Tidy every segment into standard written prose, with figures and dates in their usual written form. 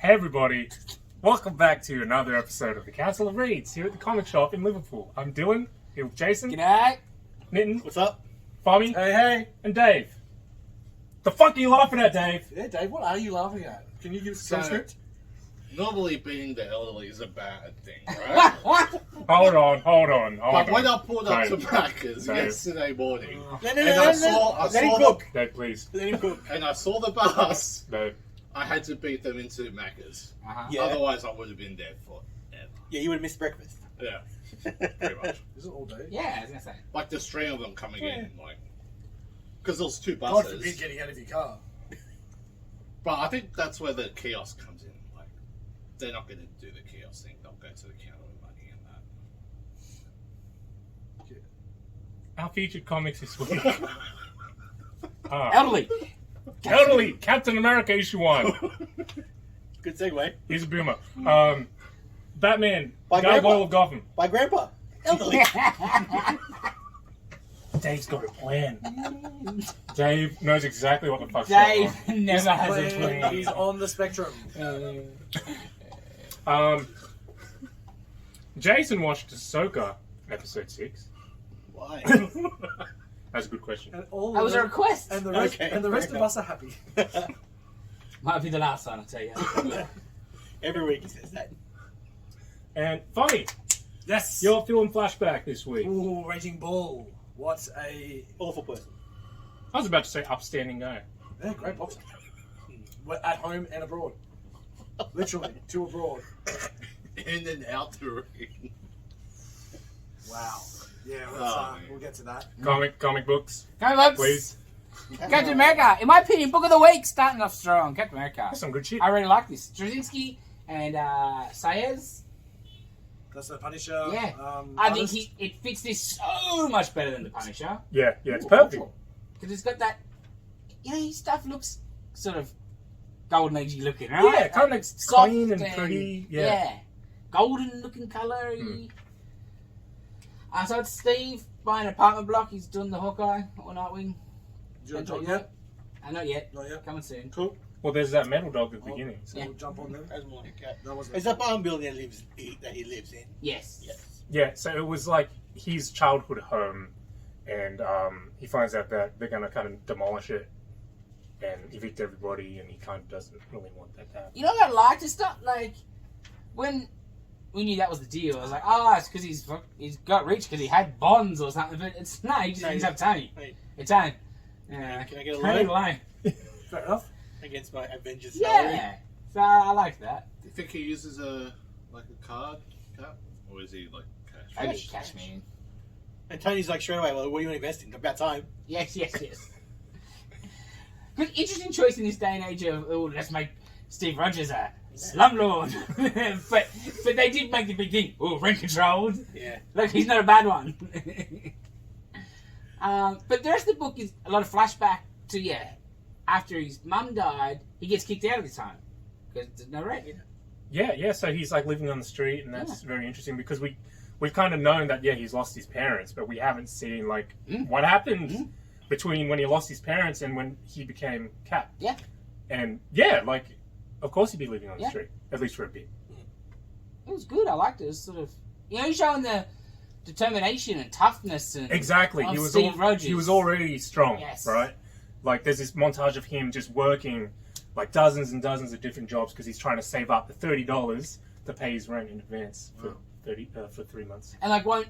Hey everybody, welcome back to another episode of the Castle of Reeds here at the comic shop in Liverpool. I'm Dylan, here with Jason, G'day. Nitin, What's up? Fami, Hey. and Dave. The fuck are you laughing at, Dave? Yeah, Dave, what are you laughing at? Can you give us some script? Normally being the elderly is a bad thing, right? Hold on. But when I pulled up to Dave. Macca's Dave. yesterday morning, No, and I saw Dave, please. Let him cook. and I saw the bus, Dave. I had to beat them into Macca's. Yeah. Otherwise, I would have been dead forever. Yeah, you would have missed breakfast. Yeah, pretty much. Is it all day? Yeah, I was gonna say. Like the string of them coming in, like because there's two God forbid buses. getting out of your car. But I think that's where the kiosk comes in. Like they're not going to do the kiosk thing; they'll go to the counter with money and that. Our featured comics this week. Elderly. Elderly, Captain America issue 1. Good segue. He's a boomer. Batman, By Gargoyle Grandpa. of Gotham. By Grandpa. Elderly. Dave's got a plan. Dave knows exactly what the fuck's Dave going never has a plan. He's on the spectrum. on. Jason watched Ashoka, episode 6. Why? That's a good question. And all That was a request. And the rest, Okay, and the rest fair of us are happy. Might be the last one, I'll tell you. Every week he says that. And funny, Yes. you're feeling Flashback this week. Ooh, Raging Bull. What a awful person. I was about to say upstanding guy. Yeah, great boxer. We're at home and abroad. Literally, to abroad. In and out the ring. Wow. Yeah, we'll get to that. Comic books, Come on, please. Captain America. In my opinion, book of the week, starting off strong. Captain America. That's some good shit. I really like this. Straczynski and Sayers. That's the Punisher. Yeah. I think it fits this so much better than the Punisher. Yeah, it's perfect. Because it's got that, his stuff looks sort of golden agey looking, right? Yeah, kind of like Soft clean and pretty. Yeah. Golden looking colour. So it's Steve buying an apartment block. He's done the Hawkeye or Nightwing. Do you want to talk yet? Not yet. Not yet. Coming soon. Cool. Well, there's that metal dog at the beginning. So. So we'll jump on them. As Monica. That was It's a farm building that he lives in. Yes. Yeah, so it was like his childhood home, and he finds out that they're going to kind of demolish it and evict everybody, and he kind of doesn't really want that to happen. You know what I liked? It's not like when we knew that was the deal. I was like, it's because he's got rich because he had bonds or something. But it's no, he just doesn't have money. Hey. It's own. Can I get a Can I get a loan loan? fair enough. against my Avengers salary? Yeah. So I like that. Do you think he uses a card cap, or is he like cash? I get cash, man. And Tony's like straight away, well, what do you want to invest in? About time. Yes. Good, interesting choice in this day and age of let's make Steve Rogers a slumlord. but they did make the big thing. Oh, rent controlled. Yeah. Look, he's not a bad one. But the rest of the book is a lot of flashback to after his mum died, he gets kicked out of his home because there's no rent. Yeah, so he's like living on the street, and that's very interesting because we've kind of known that he's lost his parents, but we haven't seen like what happened between when he lost his parents and when he became Cap. Yeah. And like of course he'd be living on the street, at least for a bit. It was good. I liked it. It was sort of he's showing the determination and toughness and Exactly. of He was Steve Rogers. He was already strong, Yes. right? Like there's this montage of him just working like dozens and dozens of different jobs because he's trying to save up the $30 to pay his rent in advance for 3 months. and like won't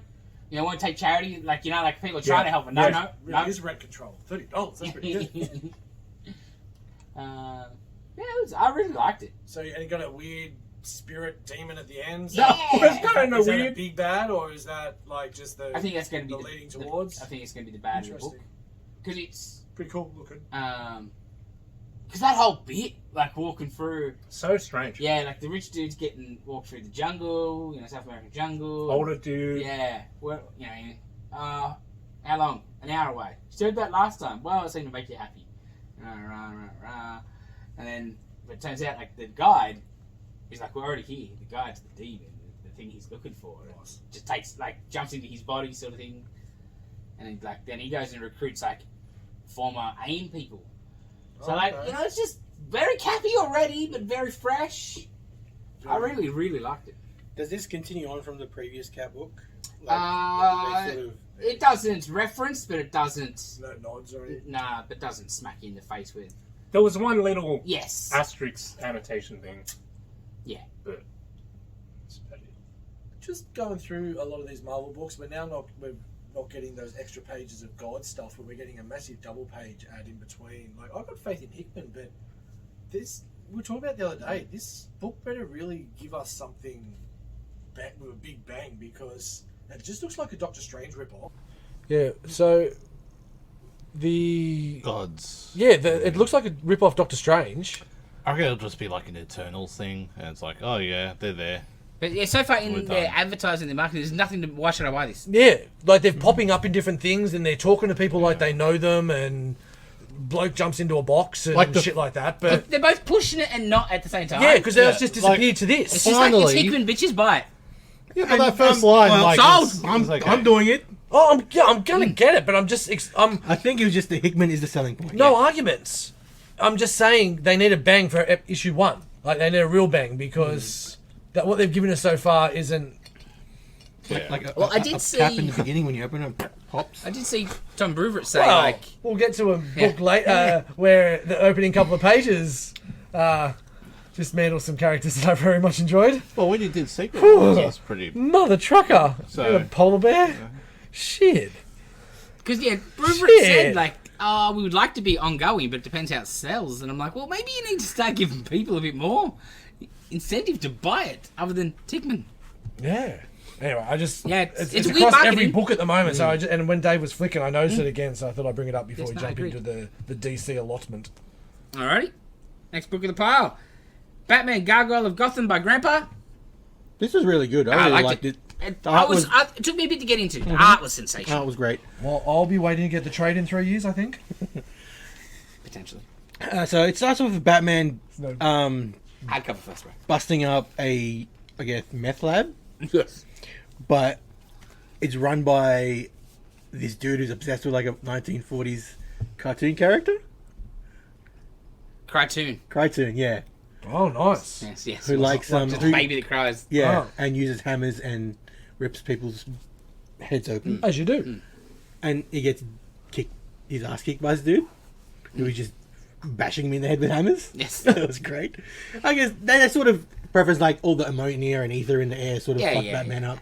take charity like people trying to help him. No. Really is rent control. $30. That's pretty good. I really liked it. So, and you got a weird spirit demon at the end. Yeah. It's kind of Is that a weird. big bad, or is that like just the? I think that's going to the be leading towards. I think it's going to be the bad of the book Interesting. because it's Pretty cool looking. because that whole bit like walking through. So strange. Yeah, like the rich dude's walk through the jungle, South American jungle. Older dude. Yeah. Well, how long? An hour away. Said that last time. Well, it seemed to make you happy. And then, but it turns out like the guide is like, we're already here. The guide's the demon, the thing he's looking for. Nice. Just jumps into his body sort of thing. And then he goes and recruits like former AIM people. So, like, you know, it's just very cappy already, but very fresh. I really, really liked it. Does this continue on from the previous cat book? It doesn't reference, but it doesn't. No nods or anything. Nah, but doesn't smack you in the face with. There was one little Yes. asterisk annotation thing. Yeah. But that's about it. Just going through a lot of these Marvel books, but now we're not getting those extra pages of God stuff, but we're getting a massive double page ad in between. Like, I've got faith in Hickman, but this, we were talking about the other day, this book better really give us something with a big bang, because it just looks like a Doctor Strange ripoff. Yeah, so the Gods. it looks like a rip-off Doctor Strange. I reckon it'll just be like an Eternals thing, and it's like, oh yeah, they're there. But yeah, so far We're in their done. advertising, their marketing, there's nothing to. Why should I buy this? Yeah, like they're popping up in different things, and they're talking to people like they know them, and bloke jumps into a box and Like the- shit like that. But They're both pushing it and not at the same time. yeah, because Yeah, it's just disappeared to It's this. just like Finally. it's Hickman, bitches, buy it. Yeah, but that first line, well, like, sold. I'm okay. doing it. Oh, I'm gonna get it, but I'm just I think it was just the Hickman is the selling point. no arguments. I'm just saying they need a bang for issue 1. Like they need a real bang because that what they've given us so far isn't. Yeah. Like Well, I did a cap in see- the beginning when you open it, pops. I did see Tom Brewer say Well, like, we'll get to a book later where the opening couple of pages dismantle some characters that I very much enjoyed. Well, when you did Secret Wars, that's pretty. Mother trucker, So- and a polar bear. Shit. because yeah, Brewer Shit. said like, oh, we would like to be ongoing, but it depends how it sells. And I'm like, well, maybe you need to start giving people a bit more incentive to buy it, other than Tickman. Yeah. Anyway, I just Yeah, it's it's weird across every marketing. book at the moment. So I just, and when Dave was flicking, I noticed it again. So I thought I'd bring it up before Yes, we no, jump agreed. into the DC allotment. Alrighty, next book of the pile, Batman Gargoyle of Gotham by Grandpa. This was really good. I I really liked liked it. It, The art was- it took me a bit to get into. The art was sensational. Oh, it was great. Well, I'll be waiting to get the trade in 3 years. I think. Potentially. So it starts off with Batman No. Hardcover first, bro. busting up a, I guess, meth lab, Yes. but it's run by this dude who's obsessed with like a 1940s cartoon character. Cartoon. Yeah. Oh, nice. Yes. Who likes Just a who- baby that cries. Yeah, Oh. and uses hammers and rips people's heads open. As you do. And he gets his ass kicked by this dude, who was just bashing him in the head with hammers. Yes. That was great. I guess they sort of preference like all the ammonia and ether in the air sort of Yeah, fuck yeah, Batman up.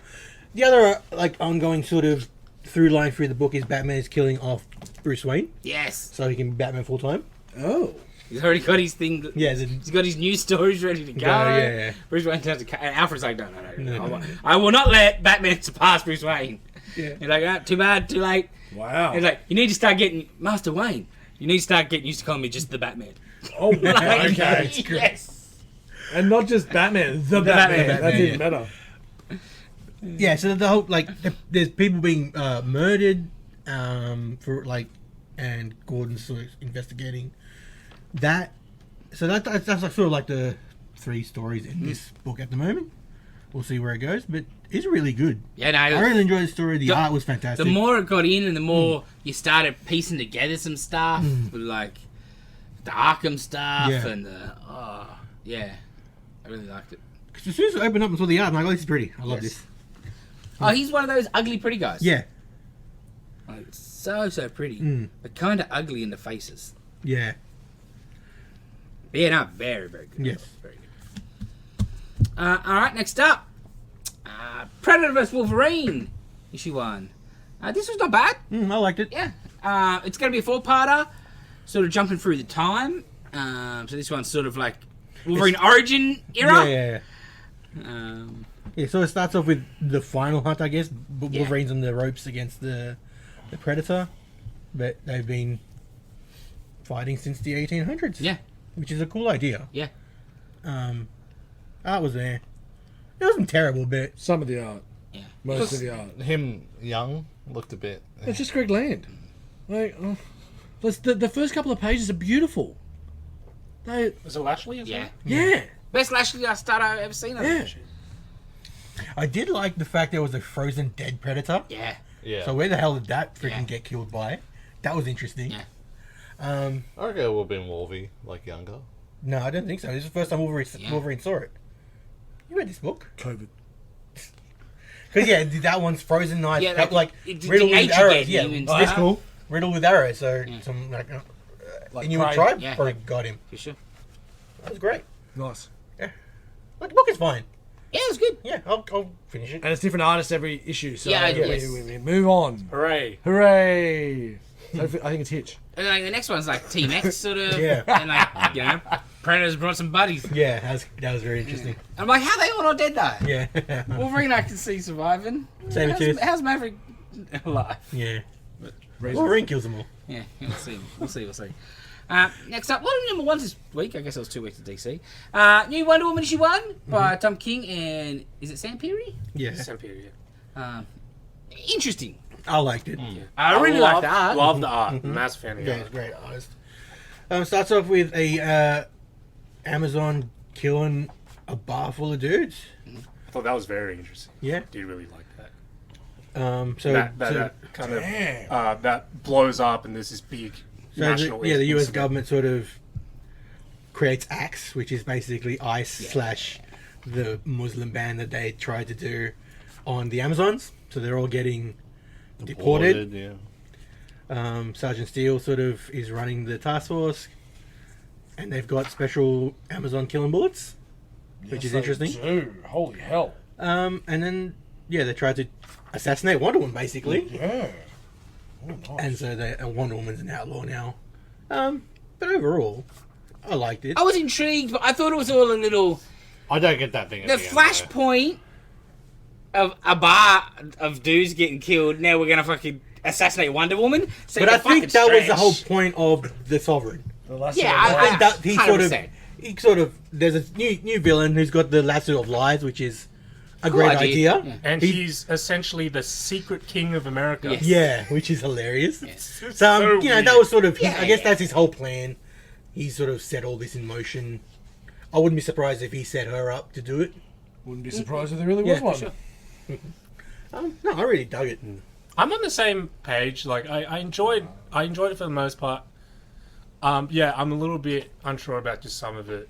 The other like ongoing sort of through line through the book is Batman is killing off Bruce Wayne Yes. so he can be Batman full time. Oh. He's already got his thing. Yeah, He's got his news stories ready to go. yeah. Bruce Wayne has to. And Alfred's like, no. No. I will not let Batman surpass Bruce Wayne. Yeah. He's like, too bad, too late. Wow. He's like, you need to start getting Master Wayne. You need to start getting used to calling me just the Batman. Oh, Like, okay. yes. And not just Batman, the Batman. Batman. That's Yeah. even better. Yeah, so the whole like there's people being murdered for like, and Gordon's sort of investigating that. So that's like sort of like the 3 stories in this book at the moment. We'll see where it goes, but it's really good. Yeah, no. I really enjoyed the story. The art was fantastic. The more it got in, and the more you started piecing together some stuff, with like the Arkham stuff Yeah. and the I really liked it. 'Cause as soon as I opened up and saw the art, I'm like, oh, this is pretty. I love Yes. this. Oh, he's one of those ugly pretty guys. Yeah, Like, so pretty, but kind of ugly in the faces. yeah. But yeah, no, very good. Yes. Very good. All right, next up, Predator vs Wolverine, issue 1. This was not bad. I liked it. Yeah, it's going to be a 4-parter, sort of jumping through the time. So this one's sort of like Wolverine origin era. Yeah. Yeah, so it starts off with the final hunt, I guess. Yeah. Wolverine's on the ropes against the Predator, but they've been fighting since the 1800s. Yeah. Which is a cool idea. Yeah. Art was there. It wasn't terrible, but Some of the art. Yeah. Most of the art. Him young looked a bit. It's just Greg Land. Like, the first couple of pages are beautiful. They, Was it Lashley? Yeah. yeah. Best Lashley start I've ever seen. I Yeah. think. I did like the fact there was a frozen dead Predator. Yeah. Yeah. So where the hell did that freaking Yeah. get killed by? That was interesting. Yeah. Um, I reckon it would have been Wolvie, like younger. no, I don't think so. This is the first time Wolverine saw it. You read this book? COVID. Because that one's frozen knife, Yeah, like it riddled with nature arrows. gave Yeah, him and that's stuff. cool. Riddled with arrows. So Yeah. some like Like Inuit prey. tribe Yeah. probably got him. For sure. That was great. Nice. Like the book is fine. Yeah, it was good. Yeah, I'll finish it. And it's different artists every issue. So Yeah, we yes. move on. Hooray! Hooray! So I think it's Hitch. And then, like, the next one's like Team X sort of. Yeah. And like, you know, Predators brought some buddies. Yeah, that was very interesting. I'm like, how are they all not dead though? Yeah. Wolverine I can see surviving. Saber-tooth. How's Maverick alive? Yeah. Razor. Wolverine kills them all. Yeah, we'll see. We'll see. Next up, what are number ones this week? I guess it was 2 weeks of DC. New Wonder Woman issue 1 by Tom King and is it Sam Peary? Yeah. Period. Interesting. I liked it. I really like the art. Love the art. Massive fan of Yeah, the it's art. great artist. Starts off with a Amazon killing a bar full of dudes. I thought that was very interesting. Yeah. Did really like that. So Kind of that blows up and there's this big national the US incident. government sort of creates ACTS, which is basically ICE / the Muslim ban that they tried to do on the Amazons. So they're all getting deported. Yeah. Sergeant Steele sort of is running the task force, and they've got special Amazon killing bullets, which is interesting. Dude, holy hell. And then they tried to assassinate Wonder Woman basically, Yeah. Oh, nice. and so Wonder Woman's an outlaw now. But overall, I liked it. I was intrigued, but I thought it was all a little. I don't get that thing. The at the end, flashpoint of a bar of dudes getting killed. Now we're gonna fucking assassinate Wonder Woman. So But I think that was the whole point of the Sovereign. The last Yeah, one. I think that he 100%. sort of there's a new villain who's got the lasso of lies, which is a Cool great idea. idea. Yeah. And he's essentially the secret king of America. Yes. Yeah, which is hilarious. Yes. So, So that weird. was sort of his, Yeah, I guess yeah. that's his whole plan. He sort of set all this in motion. I wouldn't be surprised if he set her up to do it. Wouldn't be surprised if there really Yeah, was one. for sure. No, I really dug it. I'm on the same page. Like I enjoyed it for the most part. Yeah, I'm a little bit unsure about just some of it.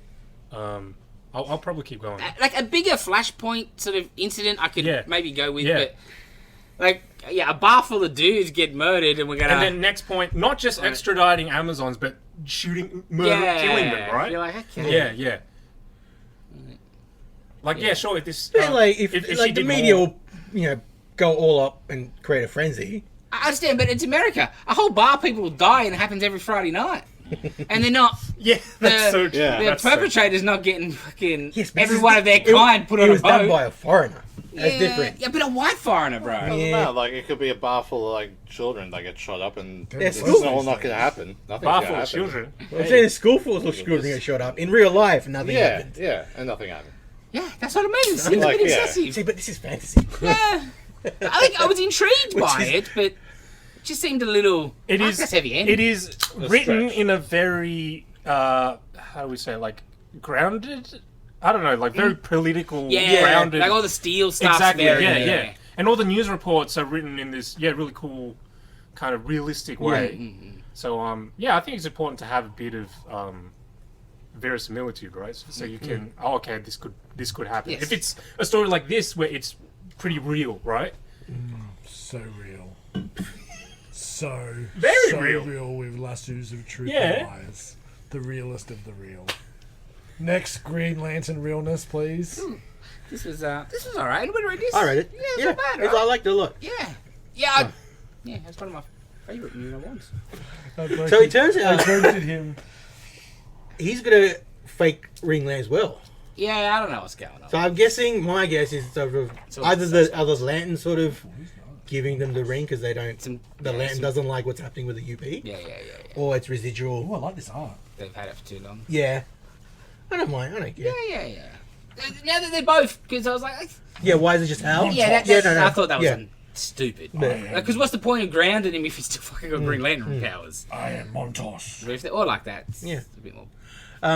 I'll probably keep going. Like a bigger flashpoint sort of incident, I could Yeah. maybe go with, Yeah. but like, a bar full of dudes get murdered, and we're gonna. And then next point, not just extraditing Amazons, but shooting, killing them, right? You're like, okay. Yeah. Like, yeah, sure. If this, Yeah, like if she like the did media more- will, go all up and create a frenzy. I understand, but it's America. A whole bar of people will die, and it happens every Friday night. And they're not. yeah, that's the- so true. Yeah. The That's so- perpetrator's not getting fucking Yes, but every this one is- of their it- kind put it on a was done boat. by a foreigner. That's yeah, different. Yeah, but a white foreigner, bro. Doesn't Yeah. matter. Like it could be a bar full of like children that get shot up, and Yeah, it's school- all not going to happen. Nothing's Bar gonna full of happen. children. I'm saying the school full of children get shot up. In real life, nothing Yeah, happened. yeah, and nothing happened. Yeah, that's what I mean. It seems Like, a bit yeah. excessive. See, but this is fantasy. Yeah. I think I was intrigued Which by is- it, but it just seemed a little. It is. That's heavy end. It is written stretch. in a very how do we say, like, grounded. I don't know, like very political, Yeah, grounded. like all the steel stuff. Exactly. Very, Yeah. And all the news reports are written in this really cool, kind of realistic way. So I think it's important to have a bit of verisimilitude, right? So you can, okay, this could happen. Yes. If it's a story like this where it's pretty real, right? So real. So Very real. real with lassos of truth Yeah. and lies. The realest of the real. Next Green Lantern realness, please. This was alright. Anybody read this? I read it. Yeah, it's not bad. I liked it a lot. Yeah. That's one of my favourite new ones. So it turns I out voted him. he's gonna fake Ring Lance well. Yeah, I don't know what's going on. So I'm guessing, my guess is sort of So either it's- the other Lantern sort of giving them the ring because they don't. Some- The yeah, Lantern some- doesn't like what's happening with the UP, Yeah. or it's residual. Oh, I like this art. They've had it for too long. Yeah, I don't mind. I don't care. Yeah. Now that they're both, because I was like, Yeah, why is it just Hal? no. I thought that was Yeah. stupid. Yeah. Because what's the point of grounding him if he's still fucking got Green Lantern powers? I am Montos. But if they're all like that, it's Yeah. a bit more.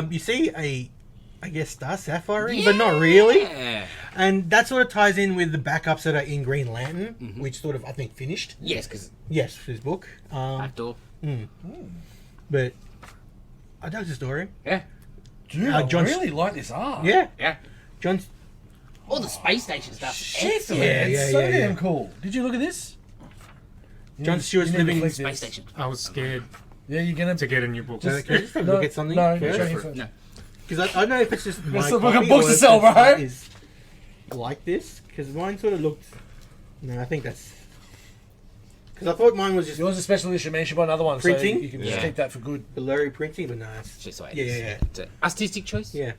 You see I guess Star Sapphire ring, but not really. Yeah. And that sort of ties in with the backups that are in Green Lantern, which sort of I think finished. Yes, because Yes, his book. back door. but I dug the story. Dude, I really like this art. Yeah, Yeah. John's. All the space station stuff. Shit, Excellent. man. Yeah, It's so yeah, yeah. damn cool. Did you look at this? John Stewart's You need to living- flick Space this. station. I was scared Yeah, you're gonna to get a new book. Just- Can I just look at something No, first? show me first. No. Because I don't know if it's just my Let's look at copy books or to if sell, it's bro. is like this. Because mine sort of looked. No, I think that's. Because I thought mine was just Yours is special edition, man. You should buy another one. Printing? So you can just Yeah. keep that for good. blurry printing, but no, it's It's just the way it Yeah, is. yeah, yeah. It's an artistic choice. yeah.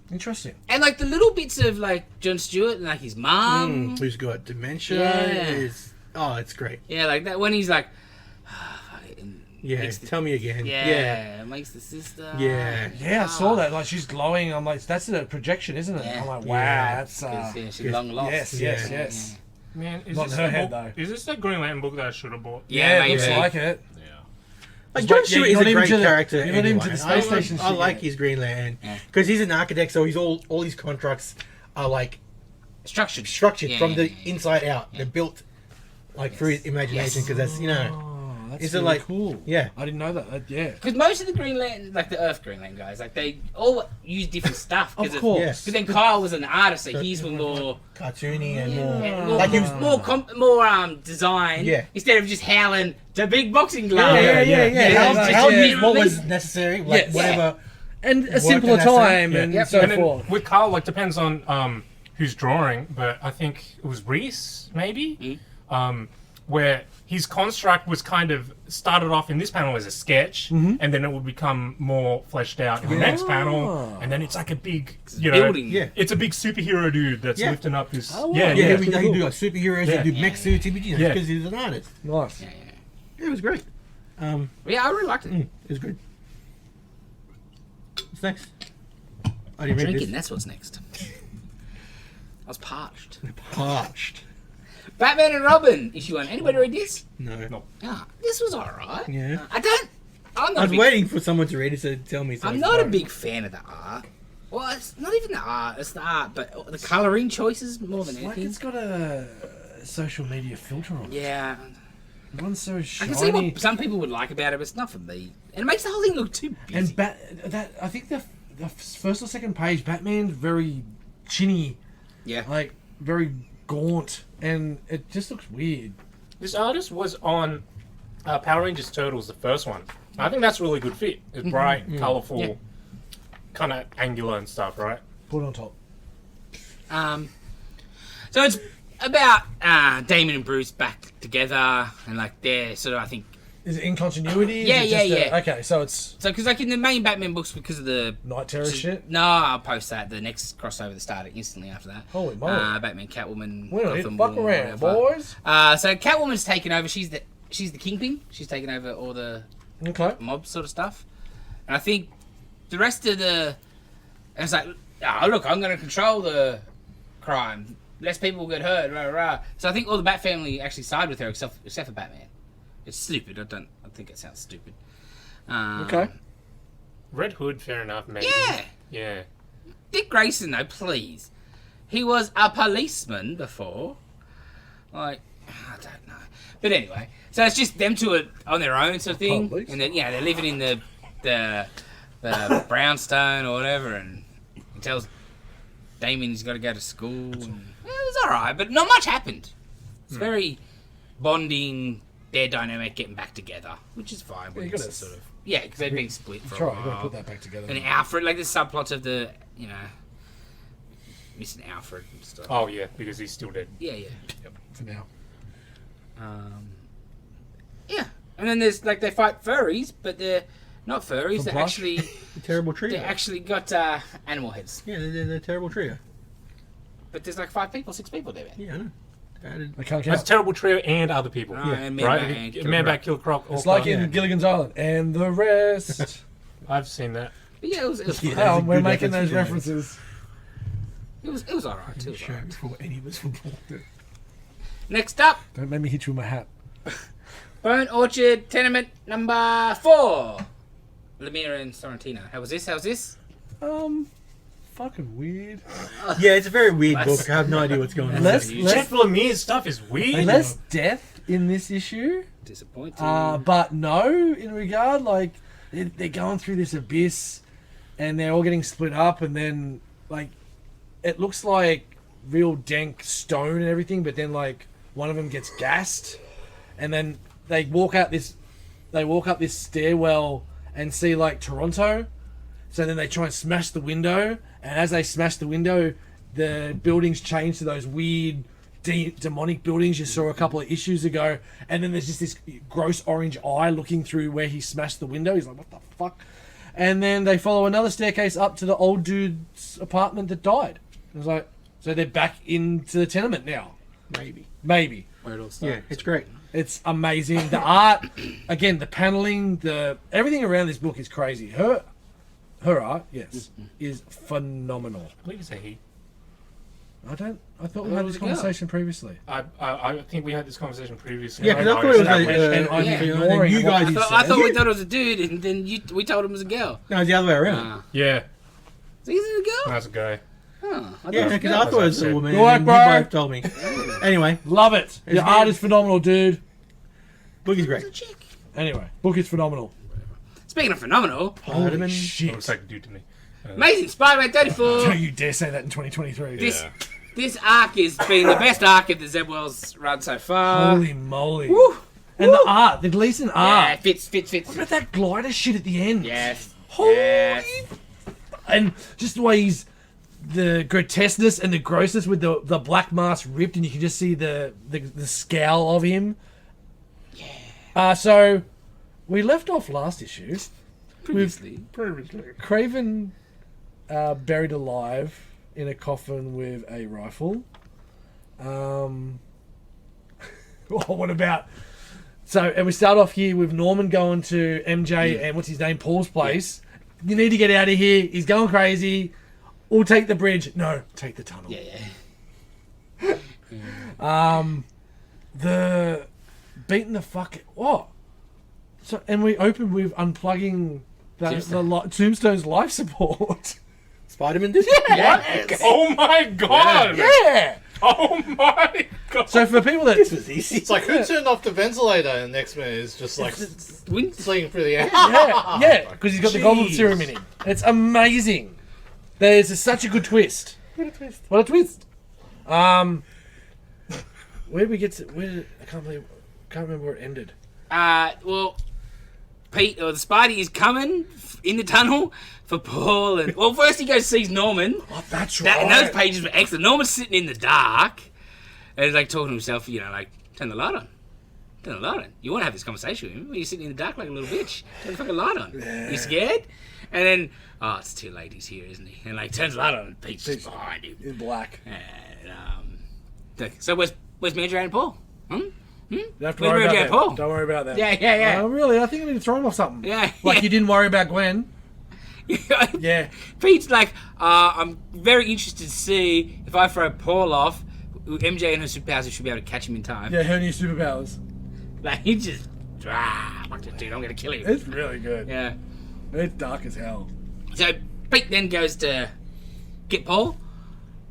Interesting. And like the little bits of like Jon Stewart and like his mum. Who's got dementia? Yeah. It's great. Yeah, like that when he's like, Yeah, Makes the- tell me again. yeah, makes the sister. Yeah. Yeah, I saw that. Like she's glowing. I'm like, that's a projection, isn't it? Yeah. I'm like, wow, Yeah. that's. Yeah, she's Yes. long lost. Yes, Yeah. yes, yes. Man, is Not this in her the head, book, though. Is this the Green Lantern book that I should have bought? Yeah, it looks maybe. like it. Yeah. Like But John yeah, Stewart you're is not a even great to the- character. you're not even anyway. to the space station I shit like yet. his Green Lantern Yeah. because he's an architect, so he's all his contracts are like Structured. structured Yeah, from yeah, the yeah. inside out. They're built like through his imagination because that's Oh, that's Is it really like- cool? yeah. I didn't know that. Yeah. Because most of the Green Lantern, like the Earth Green Lantern guys, like they all use different stuff. Of Because course. Yes. then Kyle was an artist, so his were more, cartoony and yeah, more like he was. more design. Yeah. Instead of just howling the big boxing glove. Yeah, How, like, how yeah. used what was necessary, like Yes. whatever. And a Worked simpler in that sense. time Yeah. and Yep. so And then forth. with Carl, like depends on who's drawing, but I think it was Reese maybe, where his construct was kind of started off in this panel as a sketch, and then it would become more fleshed out in the next panel, and then it's like a big, Building. Yeah. it's a big superhero dude that's Yeah. lifting up this. Oh, wow. Yeah, Yeah, he cool. do like superheroes, Yeah. he do mech suits, he do, Yeah. because he's an artist. Nice. Yeah, yeah. Yeah, it was great. Yeah, I really liked it. It was good. What's next? I didn't read Drinking, this. that's what's next. I was parched. Parched. Batman and Robin, issue 1. Anybody read this? No. Ah, this was alright. Yeah. I'm I not a was big, waiting for someone to read it to tell me. So I'm not a big fan of the art. Well, it's not even the art, it's the art, but the colouring choices more than Like anything. it's got a social media filter on it. Yeah. Everyone's so I shiny. can see what some people would like about it, but it's not for me. And it makes the whole thing look too busy. And that I think the first or second page, Batman's very chinny, yeah. like very gaunt, and it just looks weird. This artist was on Power Rangers Turtles, the first one. I think that's a really good fit. It's bright, colourful, Yeah. kind of angular and stuff, right? Put it on top. So it's about Damon and Bruce back together, and like they're sort of, I think, Is it in continuity? Is Yeah, it yeah, just yeah. Okay, so it's so because like in the main Batman books, because of the Night Terror shit. No, I'll post that. The next crossover that started instantly after that. Holy moly. Batman, Catwoman. We don't need to Gotham fuck War, around, whatever. boys. So Catwoman's taken over. She's the kingpin. She's taken over all the Okay. mob sort of stuff. And I think the rest of and it's like, oh look, I'm going to control the crime. Less people will get hurt. Rah, rah. So I think all the Bat family actually side with her, except for Batman. It's stupid. I think it sounds stupid. Okay. Red Hood, fair enough, maybe. Yeah. Yeah. Dick Grayson, though, please. He was a policeman before. Like, I don't know. But anyway, so it's just them two are on their own sort of thing. Police? And then, yeah, they're living in the brownstone or whatever. And he tells Damien he's got to go to school. And, it was alright, but not much happened. It's very bonding, their dynamic getting back together, which is fine. Yeah, you It's gotta- sort of, yeah, because they've been split for That's a right, while. you gotta put that back together. And Alfred, like the subplots of the, missing Alfred and stuff. Oh, yeah, because he's still dead. Yeah, yeah. For now. Yeah. And then there's, like, they fight furries, but they're not furries. From They're plush? actually, The terrible trio. they actually got animal heads. Yeah, they're a terrible trio. But there's like 6 people there. Yeah, I know. Added. I can't That's count. Terrible Trio and other people. Oh, and Man right? Bat and Killer Man Croc. Bat, Killer Croc. It's all like time. in Yeah. Gilligan's Island. And the rest. I've seen that. But yeah, it was Yeah. fun. Oh, a we're good making those reference to references. It was alright. It was Show alright. before any of us were born. Next up, Don't make me hit you with my hat. Bone Orchard Tenement number 4. Lemire and Sorrentino. How was this? Fucking weird. Yeah, it's a very weird Less- book. I have no idea what's going on. Less- Jeff Lemire's stuff is weird. Less death in this issue. Disappointing. But no, in regard, like, they're going through this abyss and they're all getting split up, and then, like, it looks like real dank stone and everything, but then, like, one of them gets gassed, and then they walk up this stairwell and see, like, Toronto. So then they try and smash the window, and as they smash the window, the buildings change to those weird demonic buildings you saw a couple of issues ago, and then there's just this gross orange eye looking through where he smashed the window. He's like, what the fuck? And then they follow another staircase up to the old dude's apartment that died. It was like, so they're back into the tenement now. Maybe. Where it all starts. Yeah, it's great. It's amazing. The art, again, the paneling, everything around this book is crazy. Her art, yes, is phenomenal. I believe it's a he. I thought we had this conversation previously. I think we had this conversation previously. Yeah, because I thought it was and I'm ignoring you guys. I thought we thought it was a dude, and then we told him it was a girl. No, it's the other way around. Yeah, So is it a girl? that's a guy. Oh, I Yeah, because I thought it was a woman. Go on, And bro. you both told me. Anyway, Love it. Your good. art is phenomenal, dude. book is great. Anyway, book is phenomenal. Speaking of phenomenal, Holy Looks shit. like a dude to me. Amazing Spider-Man 34. Don't you dare say that in 2023. This arc has been the best arc of the Zeb Wells run so far. Holy moly. Woo. And the art, the Gleason Yeah, art. fits. What about that glider shit at the end? Yes. Holy. Yes. And just the way the grotesqueness and the grossness with the black mask ripped, and you can just see the scowl of him. Yeah. So we left off last issue. Previously. Craven buried alive in a coffin with a rifle. What about... So, and we start off here with Norman going to MJ and what's his name, Paul's place. You need to get out of here. He's going crazy. We'll take the bridge. No, take the tunnel. Yeah. The beating the fuck... What? So, and we open with unplugging Tombstone's life support. Spider-Man did Yes. Oh my god! Yeah. Oh my god! So for people that... This was easy. It's like, who turned off the ventilator? And the X-Men is just like slinging through the air. Yeah, because he's got the goblin serum in him. It's amazing. There's such a good twist. What a twist! Where did we get to? I can't remember where it ended. Well, Pete or the Spidey is coming in the tunnel for Paul, and well, first he goes sees Norman. Oh, that's And those pages were excellent. Norman's sitting in the dark, and he's like talking to himself, like, turn the light on. Turn the light on. You want to have this conversation with him? You're sitting in the dark like a little bitch. Turn the fucking light on. Yeah. You scared? And then, it's too late. He's here, isn't he? And like turns the light on, and Pete's just behind him. in black. And so where's Mary Jane and Paul? You have to Where's worry Mary about Jane that. Paul? Don't worry about that. Yeah. Oh, really? I think I need to throw him off something. Yeah. Like you didn't worry about Gwen. Yeah. Pete's like, I'm very interested to see if I throw Paul off, MJ and her superpowers should be able to catch him in time. Yeah, her new superpowers. Like, he just, fuck this dude, I'm going to kill him. It's really good. Yeah. It's dark as hell. So Pete then goes to get Paul,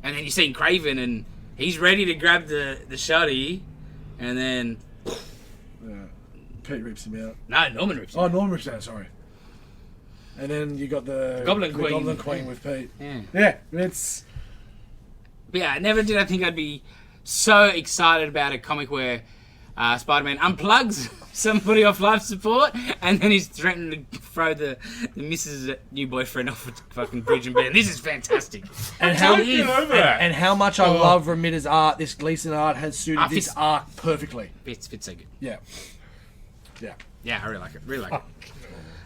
and then you see Craven, and he's ready to grab the shotty, and then... Yeah. Pete rips him out. No, Norman rips him. Oh, Norman rips him out, sorry. And then you got the Goblin Queen. Goblin Queen with Pete. Yeah. Yeah, it's... But yeah, never did I think I'd be so excited about a comic where Spider-Man unplugs somebody off life support, and then he's threatening to throw the missus' new boyfriend off a fucking bridge and bed. This is fantastic. And how much I love Remitta's art. This Gleason art has suited this arc perfectly. Fits so good. Yeah. Yeah, I really like it. Really like it.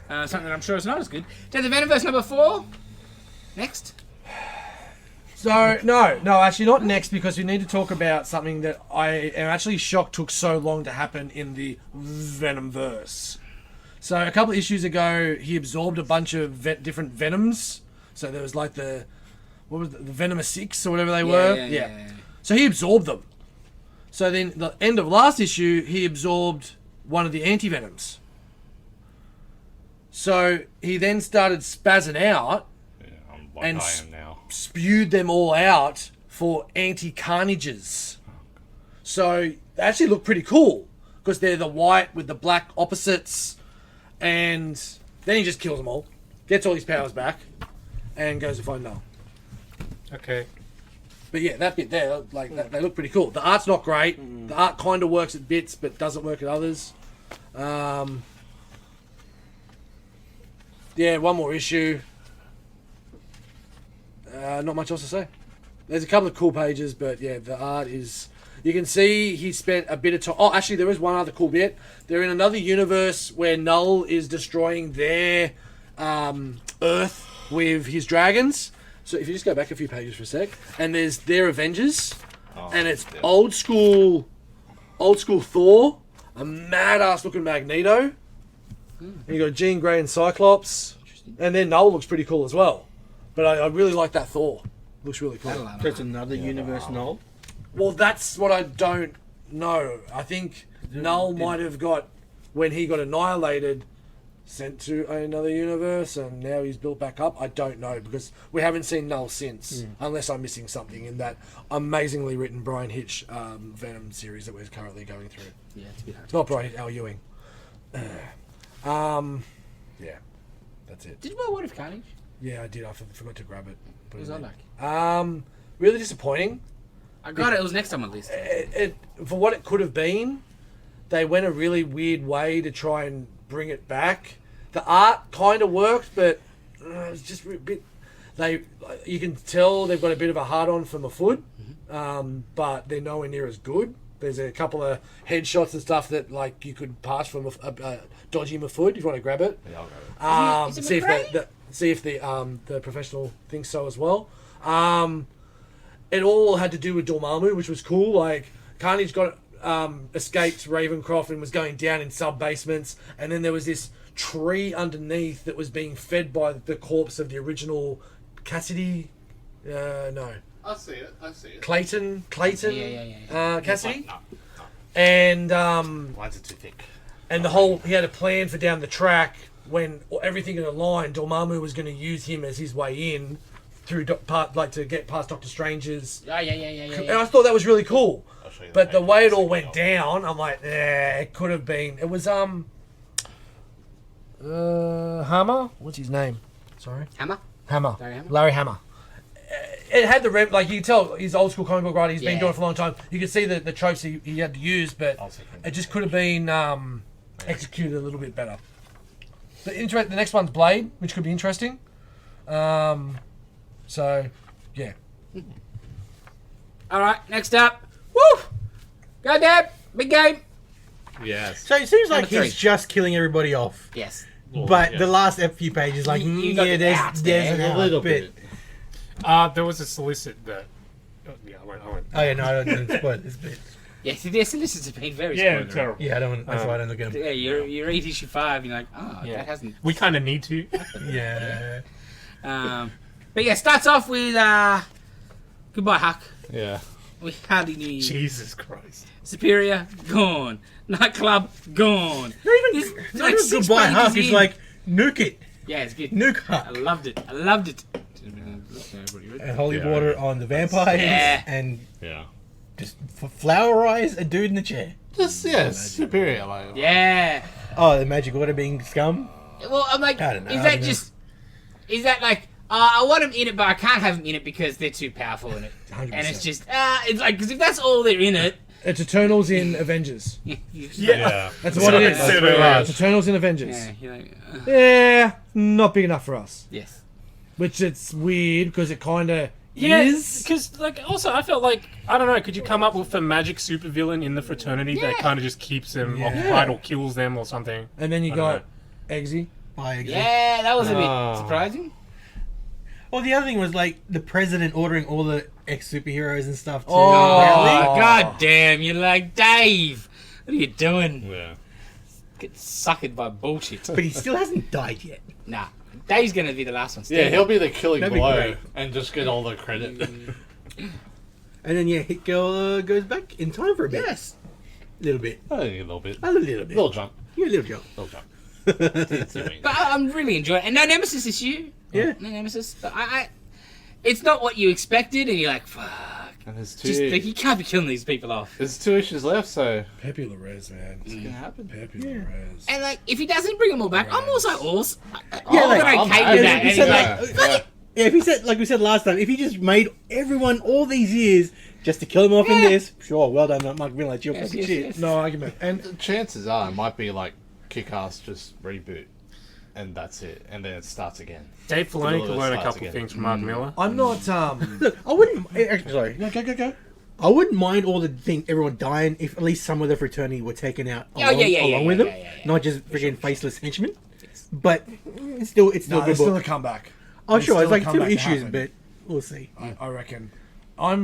Something that I'm sure is not as good. To the Venomverse number 4. Next. So, no, actually not next, because we need to talk about something that I am actually shocked took so long to happen in the Venomverse. So, a couple of issues ago, he absorbed a bunch of different Venoms. So, there was like the Venom 6 or whatever they were. Yeah. So, he absorbed them. So, then, the end of last issue, he absorbed one of the anti-Venoms. So, he then started spazzing out. I'm like And I am now. Spewed them all out for anti-Carnages. So they actually look pretty cool. because they're the white with the black opposites, and then he just kills them all, gets all his powers back, and goes to find Null. Okay. But yeah, that bit there, like they look pretty cool. The art's not great. The art kind of works at bits, but doesn't work at others. Yeah, one more issue. Not much else to say. There's a couple of cool pages, but yeah, the art is... You can see he spent a bit of time... Oh, actually, there is one other cool bit. They're in another universe where Null is destroying their Earth with his dragons. So if you just go back a few pages for a sec, and there's their Avengers, and it's old school Thor, a mad-ass looking Magneto, and you got Jean Grey and Cyclops, and then Null looks pretty cool as well. But I really like that Thor. Looks really cool. There's another universe, Null. Well, that's what I don't know. I think Null might have got, when he got annihilated, sent to another universe, and now he's built back up. I don't know, because we haven't seen Null since, unless I'm missing something in that amazingly written Brian Hitch Venom series that we're currently going through. Yeah, it's a bit hard. It's not Brian Hitch, Al Ewing. Yeah, that's it. Did you buy What If Carnage? Yeah, I did. I forgot to grab it. What was that like? Really disappointing. I got it. It was next on my list. It for what it could have been, they went a really weird way to try and bring it back. The art kind of worked, but it's just a bit. You can tell they've got a bit of a hard on for Mafud, but they're nowhere near as good. There's a couple of headshots and stuff that like you could pass from a dodgy Mafud if you want to grab it. Yeah, I'll grab it. See if the professional thinks so as well. It all had to do with Dormammu, which was cool. Like Carnage got escaped Ravencroft and was going down in sub-basements, and then there was this tree underneath that was being fed by the corpse of the original Cassidy. No. I see it. Clayton. Yeah. Cassidy. No. And Why is it too thick? and he had a plan for down the track when everything in a line. Dormammu was going to use him as his way in through to get past Doctor Strange's. Yeah. And I thought that was really cool. But the way it all went down, I'm like, it could have been. It was Hammer. What's his name? Sorry. Hammer. Larry Hammer. It had the like you can tell he's old school comic book writer. He's been doing it for a long time. You can see the tropes he had to use, but it just could have been executed a little bit better. The next one's Blade, which could be interesting. So, yeah. All right, next up. Woo! Go, Dad. Big game. Yes. So it seems like Number he's 3. just killing everybody off. Yes. But the last few pages, like, You got the outs there's there. an A little out bit. There was a solicit that. I won't. Oh yeah, no, I don't spoil this bit. Yes, the solicitors have been very Yeah, spoilery. terrible. Yeah, I don't. That's why I don't look at him. Yeah, you read issue 5, you're like, Yeah. that hasn't. We kind of need to. Yeah. But yeah, starts off with goodbye, Huck. Yeah. We hardly knew you. Jesus Christ. Superior gone. Nightclub gone. Not This- even, it's not like even 6 goodbye, pages Huck. It's in. like nuke it, Yeah, it's good. nuke I Huck, loved it. I loved it. and holy Yeah. water on the vampires, Yeah. and Yeah. just flowerize a dude in the chair. Just superior. Like, Yeah. Oh, the magic water being scum. Well, I'm like, I don't know, is I that don't know. just? Is that like? I want them in it, but I can't have them in it because they're too powerful in it. 100%. And it's just, it's like, because if that's all they're in it, It's Eternals in Avengers. Yeah. That's what it is. That's pretty much. It's Eternals in Avengers. yeah, you're like, Yeah, not big enough for us. yes. Which it's weird because it kind of Yeah, is. because like also I felt like I don't know. Could you come up with a magic supervillain in the fraternity that kind of just keeps them occupied or kills them or something? And then you I don't got Eggsy. Yeah, that was a bit Oh. surprising. Well, the other thing was like the president ordering all the ex-superheroes and stuff to Oh. rally. God damn, you're like, Dave, what are you doing? Yeah. Get suckered by bullshit. But he still hasn't died yet. Nah, Dave's going to be the last one. Yeah, he'll be the killing That'd be blow great. and just get all the credit. And then Hit Girl goes back in time for a bit. Yes. A little bit. I think a little bit. A little bit. Little jump. Yeah, a little jump. Little jump. But I'm really enjoying it. And no Nemesis issue. Yeah. No Nemesis. But it's not what you expected, and you're like, fuck. And there's Just, you can't be killing these people off. there's 2 issues left, so Pepe Larez, man. it's gonna happen. Pepe Larez. And like, if he doesn't bring them all back, I'm also awesome. Yeah, like, I'm okay I'm with happy. that. Yeah, And he's like, Yeah. Yeah, if he said, like we said last time, if he just made everyone all these years just to kill him off in this, sure, well done, Mark Miller, it's your Yes, fucking yes, shit. yes. No argument. And The chances are it might be like Kick-Ass just reboot, and that's it, and then it starts again. Dave Filoni could learn a Starts couple again. things from Mark Miller. I'm not. Look, I wouldn't. Actually, sorry, No, go. I wouldn't mind all the thing everyone dying if at least some of the fraternity were taken out Oh, along, yeah, along with them, not just freaking faceless henchmen. But it's still No, a good there's still book. a comeback. Oh, There's sure, still it's a like 2 comeback to issues, happen. but we'll see. I reckon. I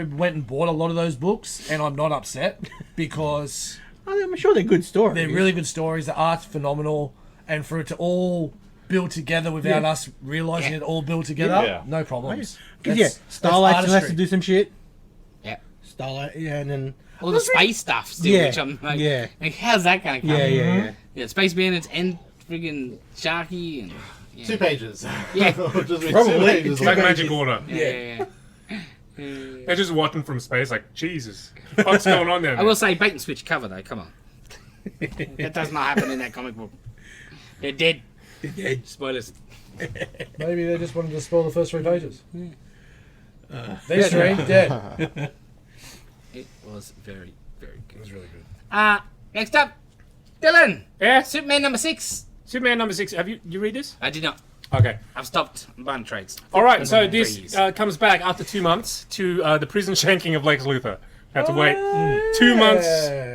went and bought a lot of those books, and I'm not upset because I'm sure they're good stories. they're really good stories. The art's phenomenal, and for it to all build together without Yeah. us realizing Yeah. it all built together, Yeah. no problems. Because yeah, Starlight still has to artistry. do some shit. yeah. Starlight, yeah, and then All the space stuff still, Yeah, which I'm like, yeah. like, how's that going to come? yeah. Yeah, Space Bandits and friggin' Sharky and... Yeah. 2 pages. Yeah. It'll just be Probably. 2 pages. It's like pages. Magic Order. Yeah. They're just watching from space like, Jesus, what's going on there? I will say, bait and switch cover though, come on. That does not happen in that comic book. They're dead. Yeah. Spoilers. Maybe they just wanted to spoil the first 3 pages. These 3 dead. It was very, very It good. was really good. Next up, Dylan. Yeah, Superman number 6. Superman number 6. Have you read this? I did not. Okay. I've stopped buying trades. All right. So Trees. this comes back after 2 months to the prison shanking of Lex Luthor. Have to wait 2 months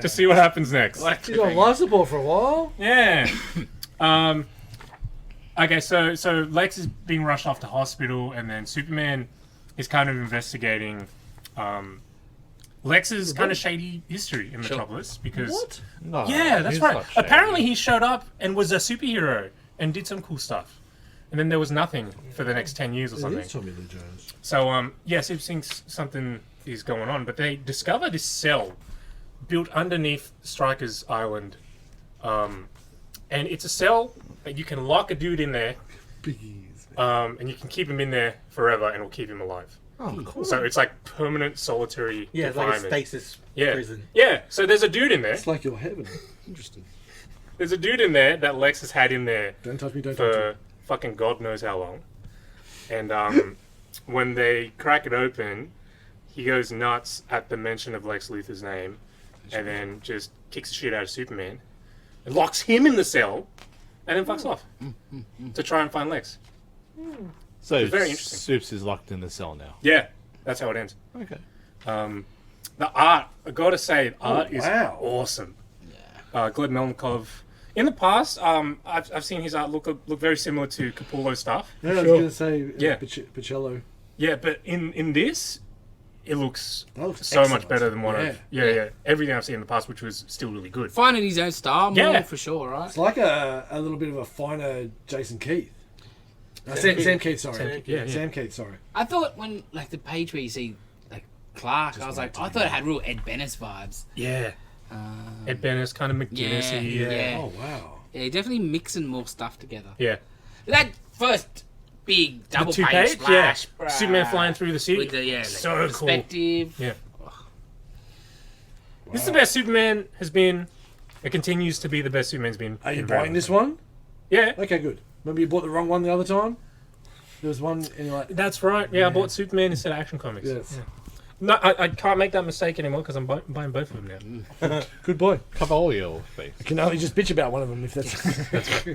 to see what happens next. What a He's on cliffhanger. life support for a while. Yeah. Okay, so Lex is being rushed off to hospital, and then Superman is kind of investigating Lex's kind of shady history in Metropolis because What? No, yeah, that's he's right. not shady. Apparently, he showed up and was a superhero and did some cool stuff, and then there was nothing for the next 10 years or It something. is Tommy Lee Jones. So yeah, Super thinks something is going on, but they discover this cell built underneath Stryker's Island, and it's a cell that you can lock a dude in there, Biggies. and you can keep him in there forever, and it'll keep him alive. Oh, cool. So it's like permanent solitary Yeah, it's like a confinement. stasis Yeah, prison. yeah. So there's a dude in there. It's like your heaven. Interesting. There's a dude in there that Lex has had in there Don't touch me, don't touch me. for fucking God knows how long. And when they crack it open, he goes nuts at the mention of Lex Luthor's name, and then just kicks the shit out of Superman, and locks him in the cell, and then fucks off to try and find Lex. So It's very interesting. Supes is locked in the cell now. Yeah, that's how it ends. Okay. The art, I gotta say, the art is wow. awesome. Gleb Melnikov. In the past, I've seen his art look very similar to Capullo's stuff. Yeah, I was Sure. going to say Yeah. Pacello. Yeah, but in this, it looks That looks so much excellent. better than what Yeah. I've... Yeah. Everything I've seen in the past, which was still really good. Finding his own style, more Yeah. for sure, right? It's like a little bit of a finer Jason Keith. Sam Keith, sorry. Sam Keith, yeah. Sam Keith, sorry. I thought when, like, the page where you see, like, Clark, I was like, I thought it had real Ed Bennis vibes. Yeah. Ed Bennis, kind of McGinnis-y. Yeah. Oh, wow. Yeah, definitely mixing more stuff together. Yeah. That first big The double 2 page page? Yeah. splash, bruh. Superman flying through the city. With the, like, So cool. perspective. Yeah. This is the best Superman has been. It continues to be the best Superman's been. Are you in very buying long this time. one? Yeah. Okay, good. Remember you bought the wrong one the other time? There was one and you're like, That's right. Yeah, I bought Superman instead of Action Comics. yes. Yeah. No, I can't make that mistake anymore because I'm buying both of them now. Good boy. Cover all your face. I can only just bitch about one of them if that's...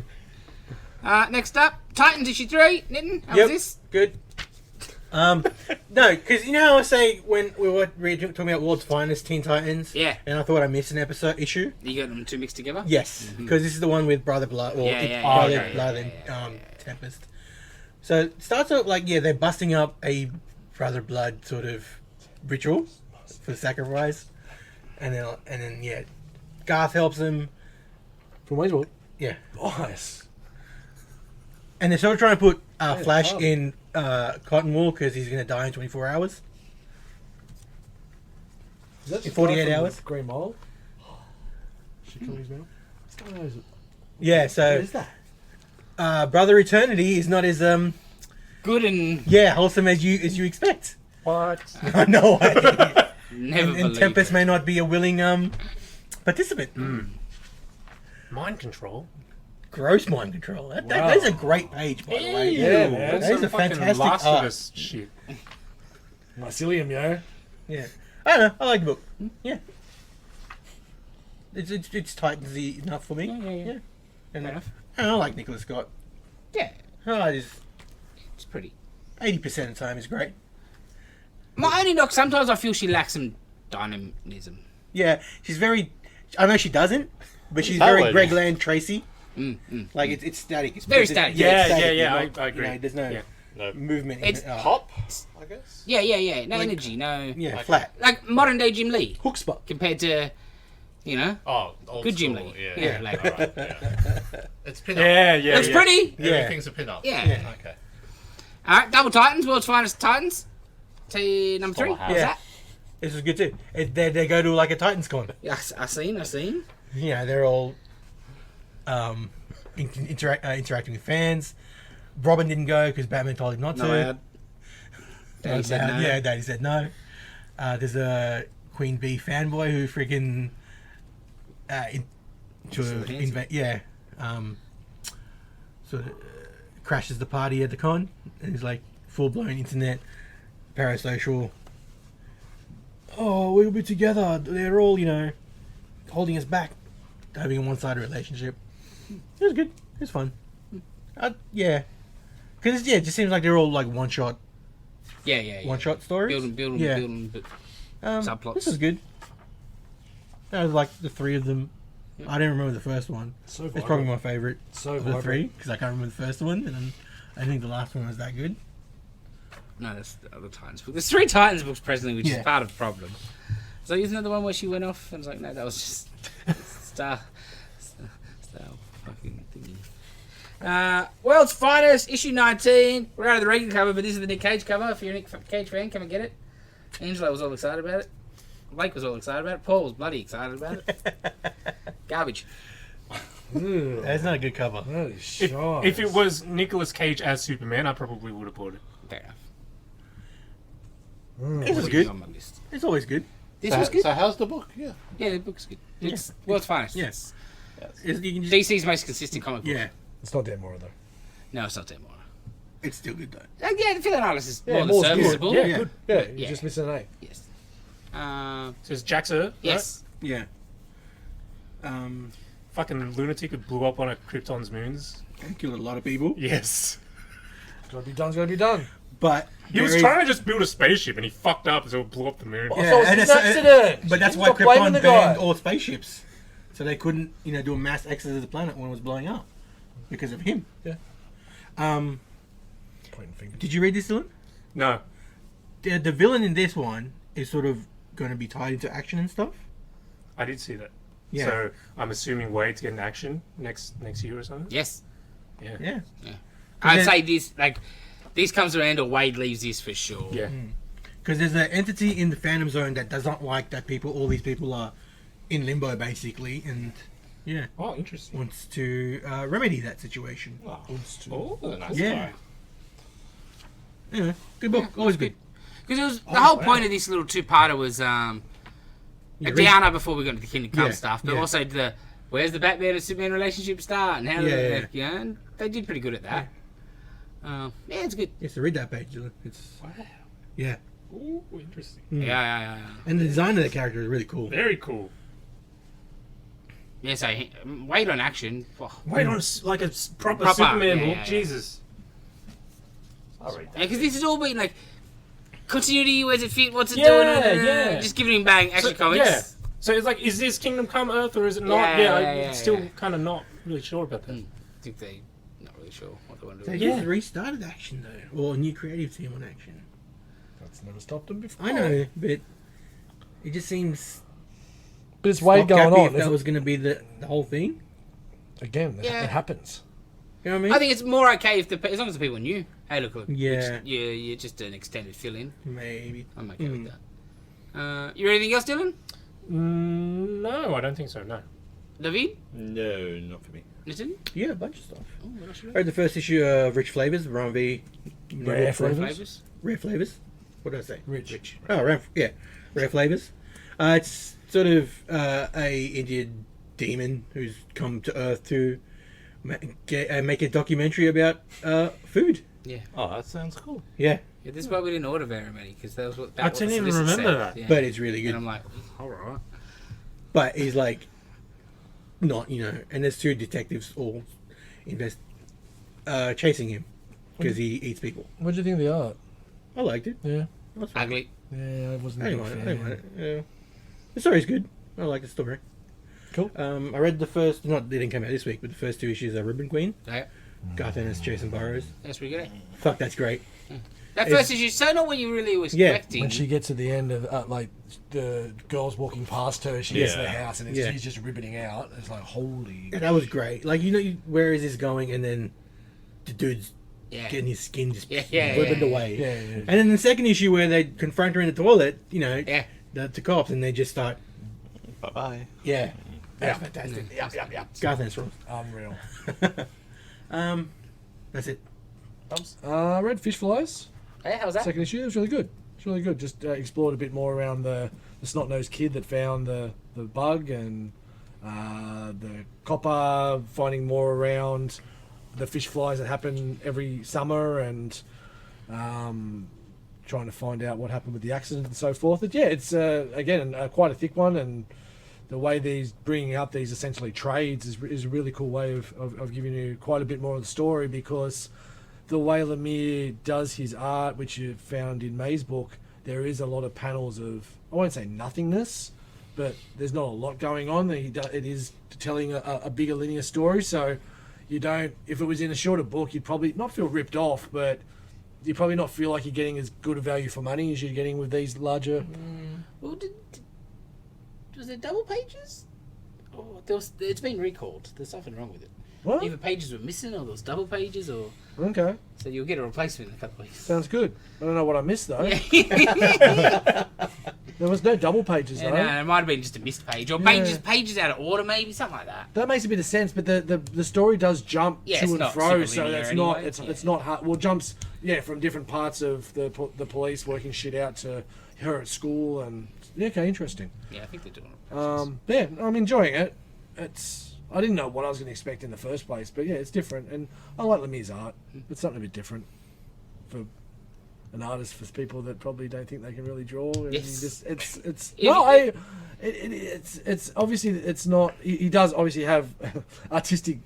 Next up, Titans issue 3. Nitin, how Yep. was this? Good. No, because you know how I say when we were talking about World's Finest Teen Titans, Yeah. and I thought I missed an issue. You got them two mixed together? Yes, because this is the one with Brother Blood, or Yeah, Brother yeah, Blood and Tempest. So it starts out like they're busting up a Brother Blood sort of ritual for sacrifice, and then Garth helps them. From Wayne's World. Yeah, Nice. and they're sort of trying to put Flash oh. in cotton wool because he's going to die in 24 hours. Is that In 48 hours? Green Mile? She come his mouth? What Yeah, so is that? Brother Eternity is not as Good and... wholesome as you expect. What? No way. Never And believed Tempest it. may not be a willing participant. Mind control. Gross mind control. That Wow. is a great page, by the way. Yeah, man. That is Some a fucking fantastic Last art. of Us shit. Mycelium, yo. Yeah, I don't know. I like the book. Yeah, it's Titans-y enough for me. Yeah. And Fair enough. I like Nicholas Scott. Yeah, Just it's pretty. 80% of the time is great. My only knock, sometimes I feel she lacks some dynamism. Yeah, she's very. I know she doesn't, but she's That very word. Greg Land Tracy. Mm. Like it's static. It's Very static. it's Yeah, static. yeah, You're I agree. You know, there's no Yeah. No. movement. It's in it. Pop, I guess. Yeah. No Like- energy, no. Yeah, Okay. flat. Like modern day Jim Lee Hook spot. compared to, you know, Oh, old good Jim school, Lee. Yeah. Yeah, like- Alright, yeah. It's pin up. Yeah. looks pretty. Yeah. Everything's a pin up. Yeah. Okay. All right, Double Titans, World's Finest Titans. To number 3. Full house. How's Yeah. that? This is good too. They go to like a Titans con. Yeah, I seen. Yeah, they're all interacting with fans. Robin didn't go because Batman told him not No, to. Daddy said no. Yeah, Daddy said no. There's a Queen Bee fanboy who freaking sort of crashes the party at the con, and he's like full blown internet parasocial. Oh, we'll be together. They're all holding us back, having a one-sided relationship. It was good. It was fun. Yeah, because it just seems like they're all like one-shot Yeah. one-shot stories. Building, but subplots. This is good. I like the three of them. I didn't remember the first one. So It's probably my favorite So of the vibrant. three because I can't remember the first one, and I think the last one was that good. No, that's the other Titans book. There's 3 Titans books presently, which Yeah. is part of the problem. So isn't that the one where she went off and was like, no, that was just star fucking thingy. World's Finest, issue 19. We're out of the regular cover, but this is the Nick Cage cover. If you're a Nick Cage fan, come and get it. Angela was all excited about it. Blake was all excited about it. Paul was bloody excited about it. Garbage. That's not a good cover. Holy If, shit. if it was Nicolas Cage as Superman, I probably would have bought it. Fair enough. This was It's good. on my list. It's always good. This was good. So how's the book? Yeah. Yeah, the book's good. It's World's Finest. Yes. You can just, DC's most consistent comic book. yeah, It's not Dan Mora, though. No, it's not Tim Moore. it's still good though. Yeah, the villain artist is Yeah, more than Moore's good. serviceable. Yeah. Good. Yeah, you're Yeah. just missing an A. Yes. So it's Jaxa. Yes. Yeah. Fucking lunatic who blew up on a Krypton's moons. And killed a lot of people. Yes. Gotta be done. But He was trying to just build a spaceship and he fucked up, so it blew up the moon. I thought it was an accident. But that's why Stop blaming Krypton the guy. banned all spaceships, so they couldn't, do a mass exodus of the planet when it was blowing up because of him. Yeah. Um, Pointing fingers. did you read this, Dylan? No. The villain in this one is sort of going to be tied into action and stuff. I did see that. Yeah. So I'm assuming Wade's getting action next year or something. Yes. Yeah. Yeah. I'd then- say this comes around or Wade leaves this for sure. Yeah. Because there's an entity in the Phantom Zone that does not like that all these people are in limbo basically, and Oh, interesting. wants to remedy that situation. Oh, Nice Yeah. guy. Anyway, good book, always good. Because it was the whole point of this little two-parter was a downer before we got to the Kingdom Come Yeah, stuff, but yeah. also where's the Batman and Superman relationship start and how and they did pretty good at that. It's good. Yes, to read that page, Dylan. It's yeah, Ooh, interesting. Yeah. and the design of the character is really cool. Very cool. Yeah, so Wade on action. Oh. Wade on like a proper Proper, Superman yeah, book. yeah. Jesus. I'll read that. Because this has all been like continuity, where's it fit, what's it Yeah, doing, yeah. just giving him bang action comics. Yeah. So it's like, is this Kingdom Come Earth or is it not? I'm still kind of not really sure about that. I think they not really sure what they want to They do. just restarted action though, or a new creative team on action. That's never stopped them before. I know, but it just seems But it's Wade going stopgap on. if that was going to be the whole thing. Again, Yeah. it happens. You know what I mean? I think it's more okay if as long as the people knew. Hey, look, Yeah. you're just an extended fill-in. Maybe. I'm okay with that. You read anything else, Dylan? No, I don't think so. No. David? No, not for me. Listen? Yeah, a bunch of stuff. Oh, what else you I read the first issue of Rich Flavors, Ron V. Rare read? Flavours? Flavours? Rare Flavors. What did I say? Rich. Oh, rare flavors. It's sort of a Indian demon who's come to Earth to make a documentary about food. Yeah. Oh, that sounds cool. Yeah, Yeah, this is why we didn't order very many, because that was what I didn't even remember that. Yeah. but it's really And good. I'm like, all right. But he's like, not, and there's two detectives all chasing him because he eats people. What do you think of the art? I liked it. Yeah. That's fine. Ugly. Yeah, I wasn't I a didn't big mind it. I didn't fan. mind it. Yeah. The story's good. I like the story. Cool. I read the first, they didn't come out this week, but the first two issues are Ribbon Queen. Yeah. Garth Ennis, Jason Burrows. That's pretty good. Fuck, that's great. That first issue, so not what you really was Yeah. expecting. When she gets to the end of, like, the girl's walking past her, she gets to the house, and she's just ribboning out. It's like, holy... Yeah, that was great. Like, where is this going? And then the dude's Yeah. getting his skin just Yeah, ribboned yeah. away. Yeah. And then the second issue where they confront her in the toilet, Yeah. the cops, and they just start, Bye-bye. yeah. That's fantastic. Yeah. Garth Ennis rules. Unreal. That's it. I read Fishflies. Hey, how's that? Second issue. It was really good. It's really good. Just explored a bit more around the snot-nosed kid that found the bug, and the copper finding more around the fish flies that happen every summer, and trying to find out what happened with the accident and so forth. But yeah, it's again quite a thick one, and the way these bringing up these essentially trades is a really cool way of giving you quite a bit more of the story, because the way Lemire does his art, which you found in May's book, there is a lot of panels of, I won't say nothingness, but there's not a lot going on. It is telling a bigger linear story, so you don't, if it was in a shorter book, you'd probably not feel ripped off, but you probably not feel like you're getting as good a value for money as you're getting with these larger... Well, was there double pages? Oh, it's been recalled. There's something wrong with it. What? Either pages were missing, or there was double pages, or Okay, so you'll get a replacement in a couple of weeks. sounds good. I don't know what I missed, though. Yeah. There was no double pages, though. No, it might have been just a missed page, or pages out of order, maybe something like that. That makes a bit of sense, but the story does jump Yeah, to it's and not fro, super so linear it's anyway. not it's not hard. Well, jumps from different parts of the police working shit out to her at school, and okay, interesting. Yeah, I think they're doing it. Yeah, I'm enjoying it. I didn't know what I was going to expect in the first place, but yeah, it's different, and I like Lemire's art. It's something a bit different for an artist, for people that probably don't think they can really draw. And Yes. It's obviously it's not. He does obviously have artistic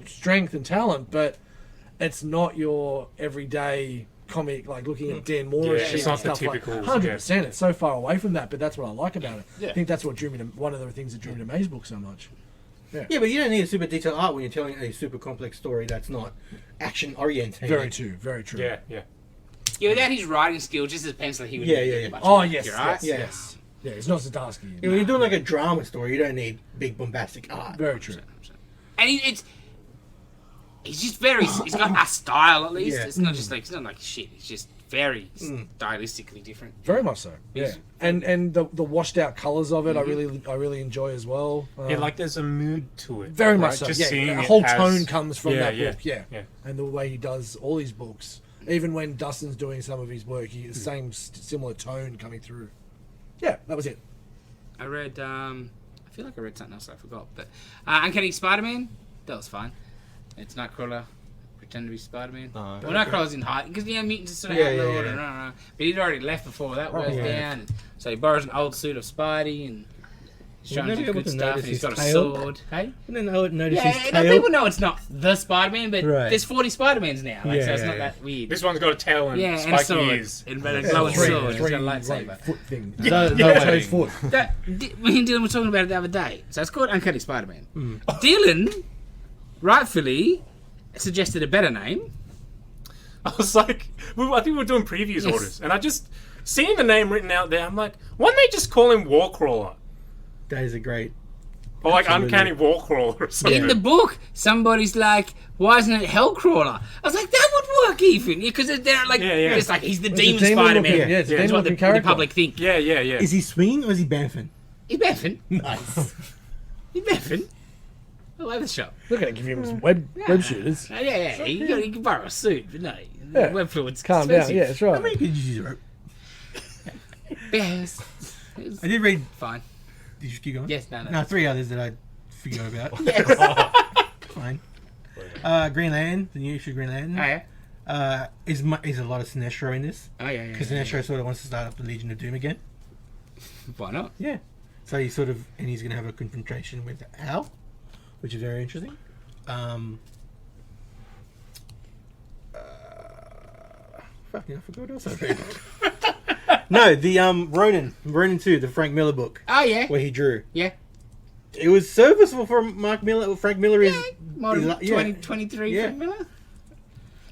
strength and talent, but it's not your everyday comic, like looking at Dan Moore Yeah, and it's not the stuff like typical- 100%. It's so far away from that, but that's what I like about it. Yeah. I think that's what drew me to, one of the things that drew me to May's book so much. Yeah, but you don't need a super detailed art when you're telling a super complex story that's not action oriented. Very true. Very true. Yeah, yeah. Yeah, without his writing skills, just as a penciler, he would Yeah, be yeah, pretty yeah. much Oh like, yes, you're right? yes. Yeah, it's not Zdarsky. When you're doing like a drama story, you don't need big bombastic art. Very true. And he's just very. He's got a style at least. Yeah. It's not just like, it's not like shit. It's just very stylistically different. Very much so. Yeah, Yes. and the washed out colours of it, I really enjoy as well. Yeah, like there's a mood to it. very much right? so. Just Yeah, seeing a it whole has- tone comes from that yeah, book. Yeah. yeah. And the way he does all his books, even when Dustin's doing some of his work, he the same similar tone coming through. Yeah, that was it. I read. I feel like I read something else I forgot, but Uncanny Spider-Man. That was fine. It's Nightcrawler. Pretend to be Spider-Man. No. Well, Nightcrawler's in hiding because mutants are sort of Yeah, out in the yeah, order. yeah. No. But he'd already left before that goes yeah. down. So he borrows an old suit of Spidey and he's trying We'll to never do be good able to stuff. notice And he's his got a tail. sword. Hey. And then I would notice Yeah, his no, tail. people know it's not the Spider-Man, but Right. there's 40 Spider-Mans now, like, Yeah, so it's yeah, not yeah. that weird. This one's got a tail and and a spiky sword, ears. and a glowing sword. He's got a lightsaber. foot thing. Yeah. No, his foot. Me and Dylan were talking about it the other day. So it's called Uncanny Spider-Man. Mm. Dylan, rightfully, suggested a better name. I was like, I think we were doing previews Yes. orders, and I just seeing the name written out there. I'm like, why don't they just call him Warcrawler That is a great. or like Absolutely. Uncanny Warcrawler or something? In the book, somebody's like, "Why isn't it Hellcrawler?" I was like, "That would work even, because they're like, Yeah, yeah. it's like he's the It's a demon demon Spider-Man. looking- yeah, it's a That's demon what the looking character. public think. yeah, yeah, yeah. Is he swinging or is he bamfing? He's Beffin. Nice. He's Beffin. I love the shop. They're going to give him some web shooters. Yeah. He can borrow a suit, but no. Yeah. Web fluids. Calm down. expensive. Yeah, that's I right. mean, you could just use a rope. Yes. It was I did read. fine. Did you keep going? Yes, no. No, 3 others that I forgot about. Yes. Fine. Green Lantern, the new issue of Green Lantern. Oh, yeah. Is a lot of Sinestro in this. Oh, yeah, yeah. Because yeah, Sinestro sort of wants to start up the Legion of Doom again. Why not? Yeah. So he's sort of, and he's going to have a confrontation with Al, which is very interesting. Fucking, I forgot what else I read. No, the Ronin 2, the Frank Miller book, Oh, yeah. where he drew. Yeah. It was serviceable for Mark Miller. Frank Miller is Modern is- yeah. 2023 Yeah. Frank Miller.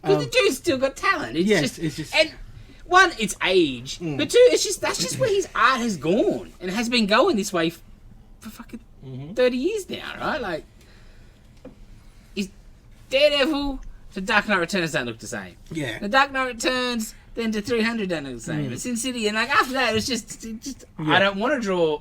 Because the dude's still got talent. It's yes, just, it's just and one, it's age, but two, it's just that's just where his art has gone and it has been going this way for fucking 30 years now, right? Like, is Daredevil to Dark Knight Returns don't look the same. yeah. The Dark Knight Returns then to 300 don't look the same. Sin City and like after that, it's just I don't want to draw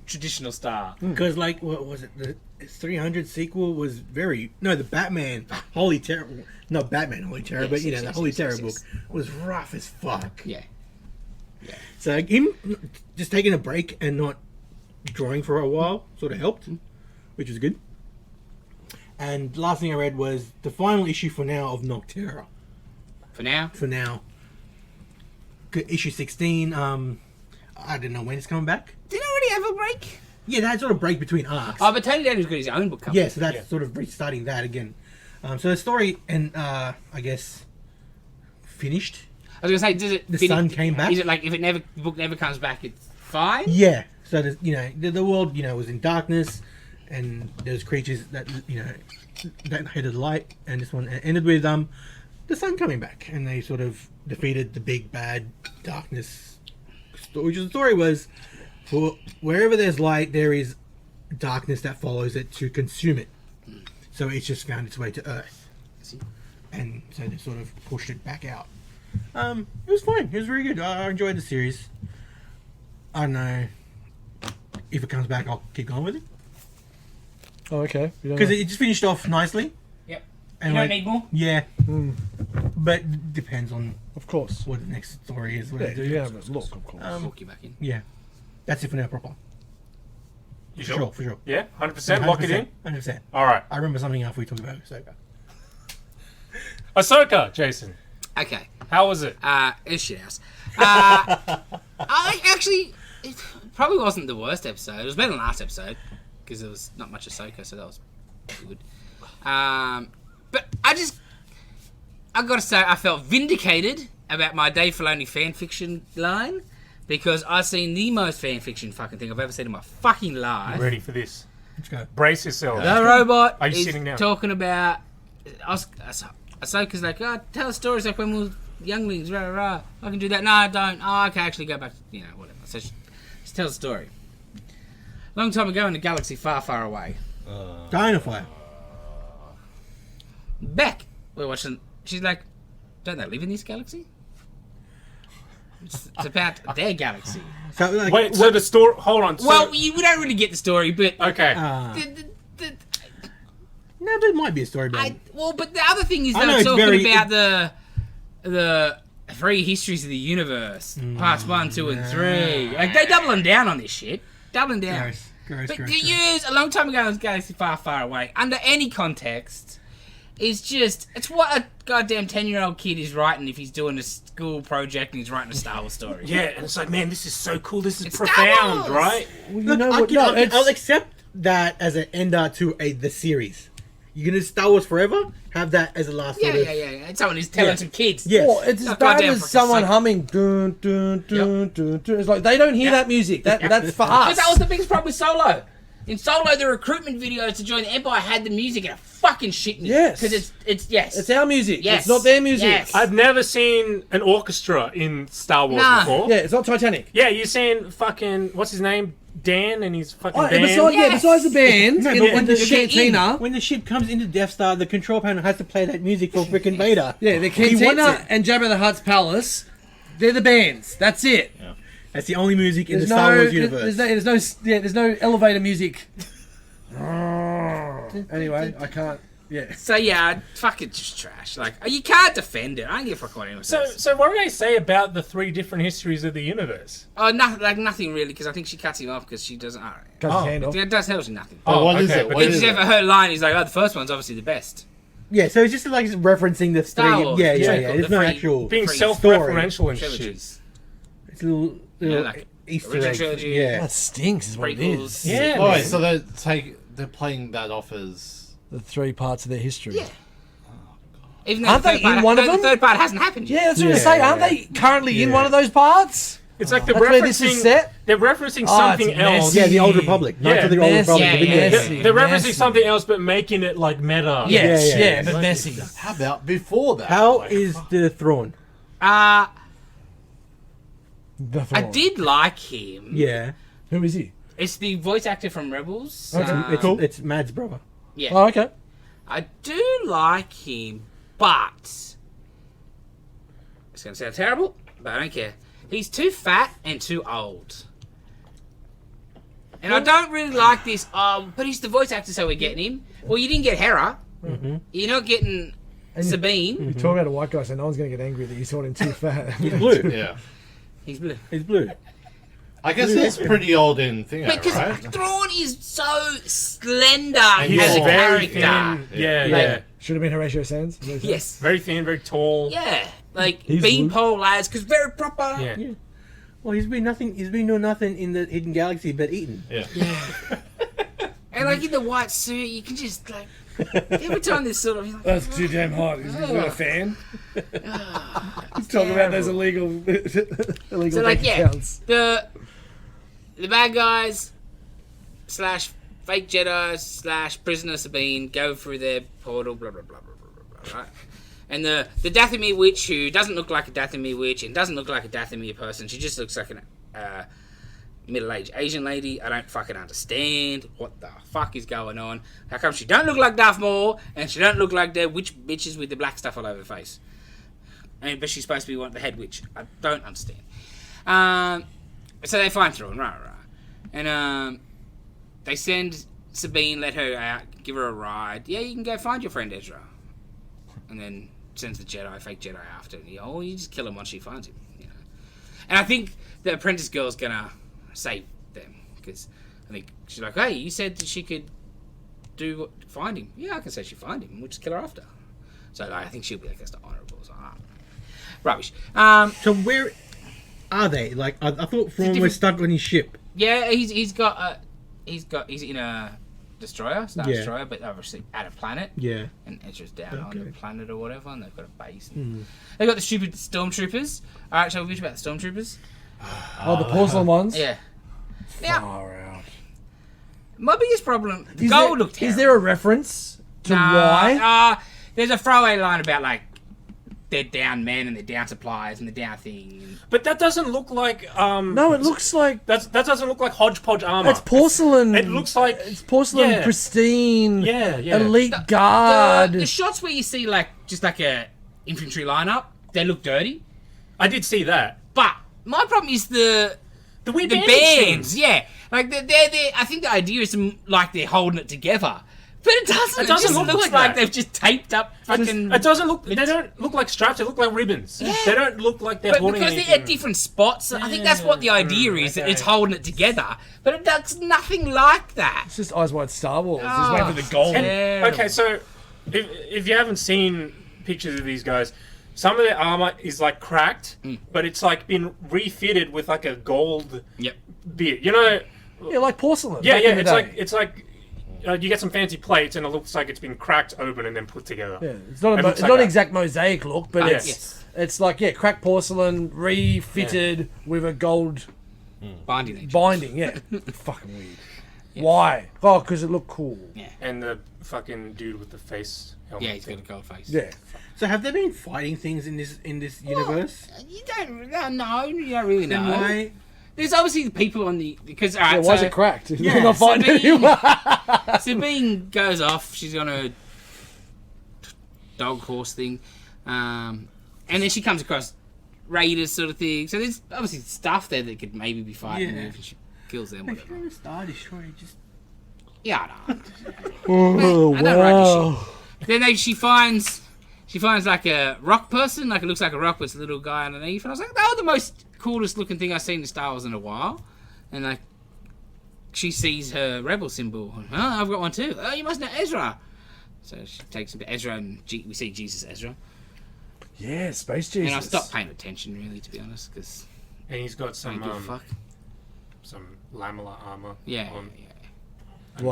traditional style. Because like, what was it? The 300 sequel was the Batman Holy Terror, not Batman Holy Terror, Yes, but yes, the yes, Holy yes, Terror yes, book yes. was rough as fuck. Yeah. So like, him just taking a break and not drawing for a while sort of helped, which was good. And the last thing I read was the final issue for now of Nocterra. For now. Issue 16. I don't know when it's coming back. Did it already have a break? Yeah, that sort of break between arcs. Oh, but Tony Daniel's got his own book coming. Yeah, so that's sort of restarting that again. So the story and I guess finished. I was gonna say, does it? The sun came back? Is it like if the book never comes back, it's fine? Yeah. So there's, the world was in darkness, and there's creatures that that hated light, and this one ended with the sun coming back, and they sort of defeated the big bad darkness. Which the story was, for wherever there's light, there is darkness that follows it to consume it. So it's just found its way to Earth, and so they sort of pushed it back out. It was fine. It was very good. I enjoyed the series. I don't know if it comes back. I'll keep going with it Oh, okay. because it just finished off nicely. Yep. And You don't need more? Yeah, but it depends on Of course. what the next story is. What Yeah, they do. you have a look, of course. Book you back in. Yeah, that's it for now, proper. You For sure, for sure. Yeah, 100%. Lock it in. 100%. All right. I remember something after we talked about Ahsoka. Ahsoka, Jason. Okay. How was it? It's shit house. It probably wasn't the worst episode. It was better than last episode because there was not much Ahsoka, so that was good. But I gotta say, I felt vindicated about my Dave Filoni fanfiction line because I've seen the most fanfiction fucking thing I've ever seen in my fucking life. Ready for this? Let's go. Brace yourself. The robot Are you is sitting down? talking about Ahsoka's like, oh, tell stories like when we were younglings, rah, rah, rah. I can do that. No, I don't. Oh, I can actually go back, whatever. So she tells a story. Long time ago in a galaxy far, far away. Dynafire. Beck, we're watching. She's like, don't they live in this galaxy? It's about their galaxy. So like, Wait, so the story. Hold on. So, Well, we don't really get the story, but okay. no, but it might be a story about. but the other thing is I they know were it's talking very- about the three histories of the universe, parts 1, 2, and 3. Like they doubling down on this shit, doubling down. Gross. But to use a long time ago in this galaxy far, far away, under any context, it's what a goddamn 10-year-old kid is writing if he's doing a school project and he's writing a Star Wars story. Yeah, and it's like, man, this is so cool. This is It's Star profound, Wars. right? Well, you Look, know what? I'll accept that as an ender to the series. You're gonna Star Wars forever. Have that as a last. Yeah. sort of, And someone is telling Yeah. some kids. Yes. Well, it's as Not bad goddamn as fucking someone psycho. humming dun dun dun dun dun. It's like they don't hear that music. That's for us. Because that was the biggest problem with Solo. In Solo, the recruitment videos to join the Empire had the music and it fucking shit me. Yes. Because it's yes. It's our music. Yes. It's not their music. Yes. I've never seen an orchestra in Star Wars Nah. before. Yeah, it's not Titanic. Yeah, you're saying fucking what's his name, Dan, and his fucking Oh, band. besides the band No, in, but in when the you get cantina. When the ship comes into Death Star, the control panel has to play that music for freaking Vader. Yeah, the He wants cantina it. and Jabba the Hutt's palace. They're the bands. That's it. That's the only music in the Star Wars universe. There's no elevator music. Anyway, I can't. Yeah. So yeah, fucking just trash. Like you can't defend it. I don't give a fuck what anyone says. So what do they say about the 3 different histories of the universe? Oh, nothing really, because I think she cuts him off because she doesn't. I don't know. Cut his hand off. It does tell you nothing. But what is okay, it? but What It's is just it? ever her line. He's like, oh, the first one's obviously the best. Yeah, so it's just like referencing the Star three. Wars. Yeah. Yeah, There's the no three- actual. Being Three self-referential and shit. Trilogies. It's a little like Easter original eggs. trilogy. Yeah. That stinks, is what it Prequels. is. Yeah. Oh, man. wait, so they're playing that off as. The 3 parts of their history. Yeah. Even though Aren't the they third part, in one of no, them? The third part hasn't happened yet. Yeah, that's what I say. Aren't they currently in one of those parts? It's like they're That's where this is referencing. set? They're referencing Oh, something it's else. messy. Yeah, the Old Republic. Knights of the Old Messy. Republic. the Yeah, video yeah. game. They're referencing Messy. something else, but making it like meta. Yes, Yeah, yeah, yeah. but messy. How about before that? How Like, is the throne? I The did like him. Yeah. Who is he? It's the voice actor from Rebels. It's Mad's brother. Yeah. Oh, okay. I do like him, but it's going to sound terrible, but I don't care. He's too fat and too old. And I don't really like this, but he's the voice actor, so we're getting him. Well, you didn't get Hera. Mm-hmm. You're not getting Sabine. You talk about a white guy, so no one's going to get angry that you told him too fat. He's blue. Yeah. He's blue. He's blue. I guess it's pretty old in Thingo, Because right? Thrawn is so slender He's as a very character. thin. Yeah, Like- yeah. Should have been Horatio Sands. Yes. Very thin, very tall. Yeah. Like He's beanpole lads, because very proper. Yeah. Yeah. Well, he's been doing nothing in the Hidden Galaxy but eating. Yeah. And like in the white suit, you can just like every time this sort of. You're like, That's too damn hot. He's got a fan. He's talking about those illegal So like bank yeah, accounts. the bad guys slash fake Jedi slash prisoner Sabine go through their portal, blah blah blah blah blah blah, right? And the Dathomir witch, who doesn't look like a Dathomir witch and doesn't look like a Dathomir person, she just looks like a middle-aged Asian lady. I don't fucking understand what the fuck is going on. How come she don't look like Darth Maul and she don't look like the witch bitches with the black stuff all over her face? But she's supposed to be the head witch. I don't understand. So they find Thrawn, right. And they send Sabine, let her out, give her a ride. Yeah, you can go find your friend Ezra. And then sends the fake Jedi after. And you just kill him once she finds him. You know. And I think the apprentice girl's gonna save them, because I think she's like, hey, you said that she could find him. Yeah, I can say she find him. We'll just kill her after. So I think she'll be like, that's not honourable. So, rubbish. So where are they? Like, I thought Thrawn was different- stuck on his ship. Yeah, he's in a destroyer, Star Yeah. Destroyer, but obviously at a planet. Yeah. And Ezra's down on the Okay. planet or whatever, and they've got a base. And they've got the stupid stormtroopers. Alright, shall we bitch about the stormtroopers? Oh, the porcelain ones? Yeah. Now, Far out. my biggest problem, the gold looked terrible. Is there a reference to why? There's a throwaway line about, like, they're down men and they're down supplies and they're down thing. But that doesn't look like. No, it looks like that doesn't look like hodgepodge armor. it's porcelain. It looks like It's porcelain, yeah. pristine, Yeah, yeah. elite guard. The shots where you see, like, just like a infantry lineup, they look dirty. I did see that. But my problem is the weird the bandage bands, things. yeah. Like they're I think the idea is like they're holding it together, but it doesn't. It doesn't just look looks like like that. they've just taped up fucking. It doesn't look. They don't look like straps. They look like ribbons. Yeah. They don't look like they're But holding because anything. they're at different spots, I think that's what the idea is. That okay. it's holding it together, but it does nothing like that. It's just Eyes Wide Star Wars. Oh, Just waiting for the gold. terrible. Okay, so if you haven't seen pictures of these guys, some of their armor is like cracked, but it's like been refitted with like a gold Yep. bit. You know? Yeah, like porcelain. Yeah, back yeah. in the day. It's like you get some fancy plates, and it looks like it's been cracked open and then put together. Yeah, it's not It looks it's like not that. exact mosaic look, but Yeah. it's Yes. it's like cracked porcelain refitted with a gold Binding agent. binding. Yeah, fucking weird. Why? Oh, because it looked cool. And the fucking dude with the face helmet. Yeah, he's got a thing. gold face. Yeah. So have they been fighting things in this universe? You don't know. You don't really Then know. why? There's obviously the people on the because Yeah, alright, why is so it cracked? Yeah, We're not finding Sabine- anyone. Sabine goes off. She's on a dog horse thing, and then she comes across raiders sort of thing. So there's obviously stuff there that could maybe be fighting Yeah. with, and she kills them. If Whatever. you're a Star Destroyer, just Yeah, I know. Oh, I don't write this shit. she finds like a rock person, like it looks like a rock with a little guy underneath, and I was like, that was the most coolest looking thing I've seen in Star Wars in a while. And like, she sees her rebel symbol. Oh, I've got one too. Oh, you must know Ezra. So she takes him to Ezra, and we see Jesus Ezra. Yeah, Space Jesus. And I stopped paying attention, really, to be honest, because And he's got I some don't give a fuck. some lamella armor. Yeah, on yeah.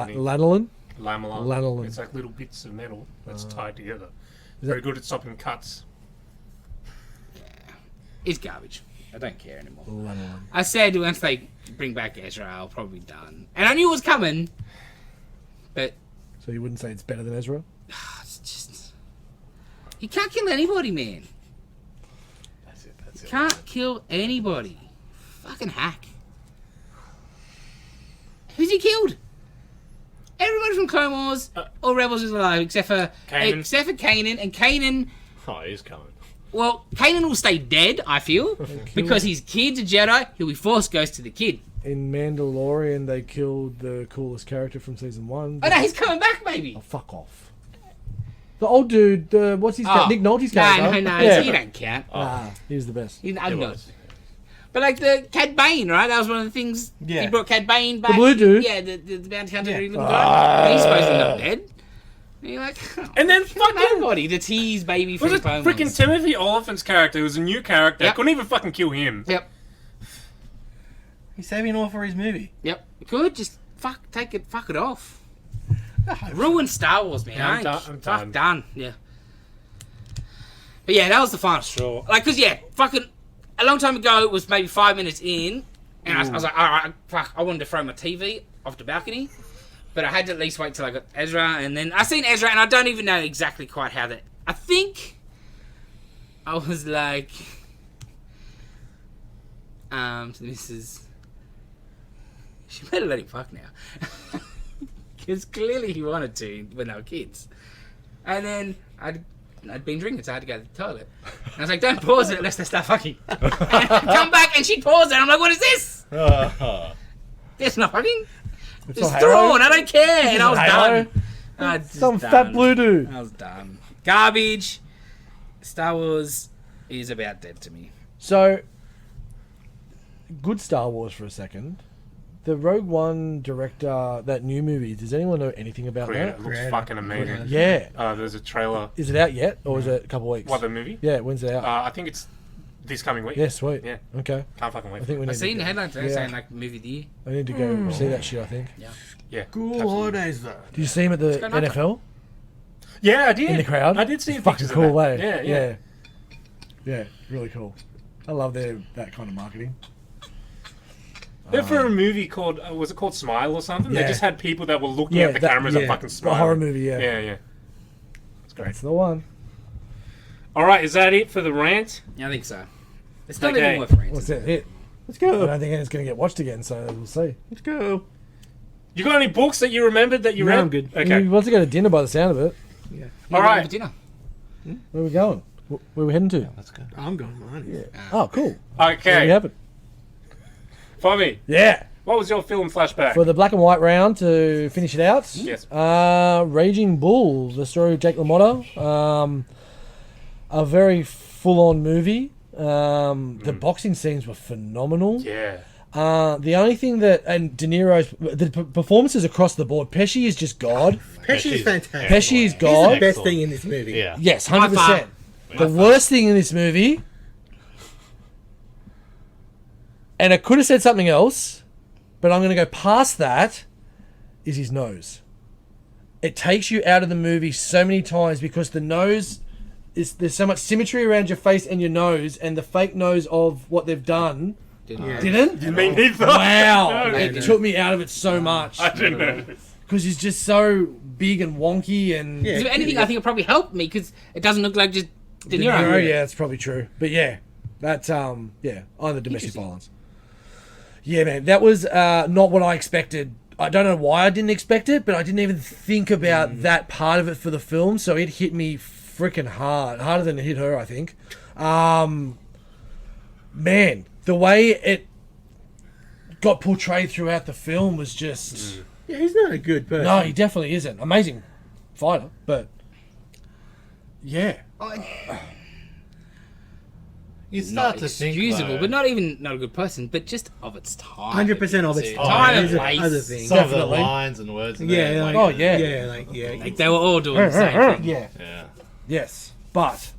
underneath. Lanolin? Lamella. Lanolin. It's like little bits of metal that's tied together. Very good at stopping cuts. It's garbage. I don't care anymore. Lanolin. I said once they bring back Ezra, I'll probably be done. And I knew it was coming, but So you wouldn't say it's better than Ezra? it's just... You can't kill anybody, man. That's it. Can't kill anybody. Fucking hack. Who's he killed? Everybody from Clone Wars, all Rebels is alive, except for Kanan. And Kanan, Oh, he's coming. well, Kanan will stay dead, I feel, because his kid's a Jedi. He'll be Force Ghost to the kid. In Mandalorian, they killed the coolest character from season 1. Oh no, he's coming back, maybe. Oh, fuck off. The old dude, what's his Nick Nolte's character? No, Yeah. he don't count. Nah, he's the best. He's It unknown. was. But like the Cad Bane, right? That was one of the things. Yeah. He brought Cad Bane back. The blue dude? Yeah, the bounty hunter. Little guy. He's supposed to not dead. And you're like, And then fucking nobody to tease baby from was it Clone freaking Wars. Timothy Oliphant's character? Who was a new character. Yep. Couldn't even fucking kill him. Yep, He's saving all for his movie. yep. Good, just fuck it off. Ruin Star Wars, man. Yeah, I'm I done- ain't- I'm fuck done. done. Yeah. But yeah, that was the final straw. Like, cause yeah, fucking a long time ago, it was maybe 5 minutes in, and I was like, all right, fuck, I wanted to throw my TV off the balcony, but I had to at least wait till I got Ezra, and then I seen Ezra, and I don't even know exactly quite how that. I think I was like, to the missus, she better let him fuck now, because clearly he wanted to when they were kids, and then I'd been drinking, so I had to go to the toilet. And I was like, don't pause it unless they start fucking. And I come back and she paused it. I'm like, what is this? There's not fucking. It's not Thrawn. I don't care. And I was Halo. done. I was just Some done. fat blue dude. I was done. Garbage. Star Wars is about dead to me. So, good Star Wars for a second. The Rogue One director, that new movie, does anyone know anything about Creator. that? It looks Creator. fucking amazing. Yeah. There's a trailer. Is it out yet, or is it a couple of weeks? What, the movie? Yeah, when's it out? I think it's this coming week. Yeah, sweet. Yeah. Okay. Can't fucking I wait. think we need I seen to the headline today yeah. saying like movie of the year. I need to go see that shit, I think. Yeah. Cool absolutely. holidays though. Did you see him at the got nothing. NFL? Yeah, I did. In the crowd? I did see Fucking pictures cool, of that. eh? Yeah. Yeah, really cool. I love that kind of marketing. They're for a movie called, was it called Smile or something? Yeah. They just had people that were looking Yeah, at the that- cameras yeah. and fucking A smiling. horror movie, yeah. Yeah. It's great. That's the one. All right, is that it for the rant? I think so. It's not Okay. even worth ranting. What's that hit? Let's I go. don't think it's going to get watched again, so we'll see. Let's go. You got any books that you remembered that you No, read? I'm good. Okay. He wants to go to dinner by the sound of it. Yeah. All right. For dinner. Where are we going? Where are we heading to? Let's go. I'm going mine. Yeah. Oh, cool. There we Okay. have it. Fommy, Yeah. what was your film flashback? For the black and white round to finish it out. Yes. Raging Bull, the story of Jake LaMotta. A very full-on movie. The boxing scenes were phenomenal. Yeah. The only thing and De Niro's performances across the board. Pesci is just God. Pesci is fantastic. Pesci is He's God. the best thing in this movie. Yeah. Yes, By 100%. The worst thing in this movie, and I could have said something else, but I'm going to go past that, is his nose. It takes you out of the movie so many times because the nose there's so much symmetry around your face and your nose, and the fake nose of what they've done didn't. Me neither. Wow, No, it took me out of it so much I didn't know. because he's just so big and wonky and Yeah. Is there anything I think will probably help me because it doesn't look like just De De Niro. Niro, yeah, that's probably true. But yeah, that's on the domestic violence. Yeah, man, that was not what I expected. I don't know why I didn't expect it, but I didn't even think about that part of it for the film, so it hit me freaking hard, harder than it hit her, I think. Man, the way it got portrayed throughout the film was just Yeah, he's not a good person. no, he definitely isn't. Amazing fighter, but Yeah. You Not start to think, excusable, though, but not even not a good person, but just of its time. 100% of its Too. time. Time There's and other place. things. some of the Definitely. lines and words. In Yeah, there, like, Oh, yeah. yeah, like yeah, Like they were all doing the same thing. yeah. yeah. Yes, but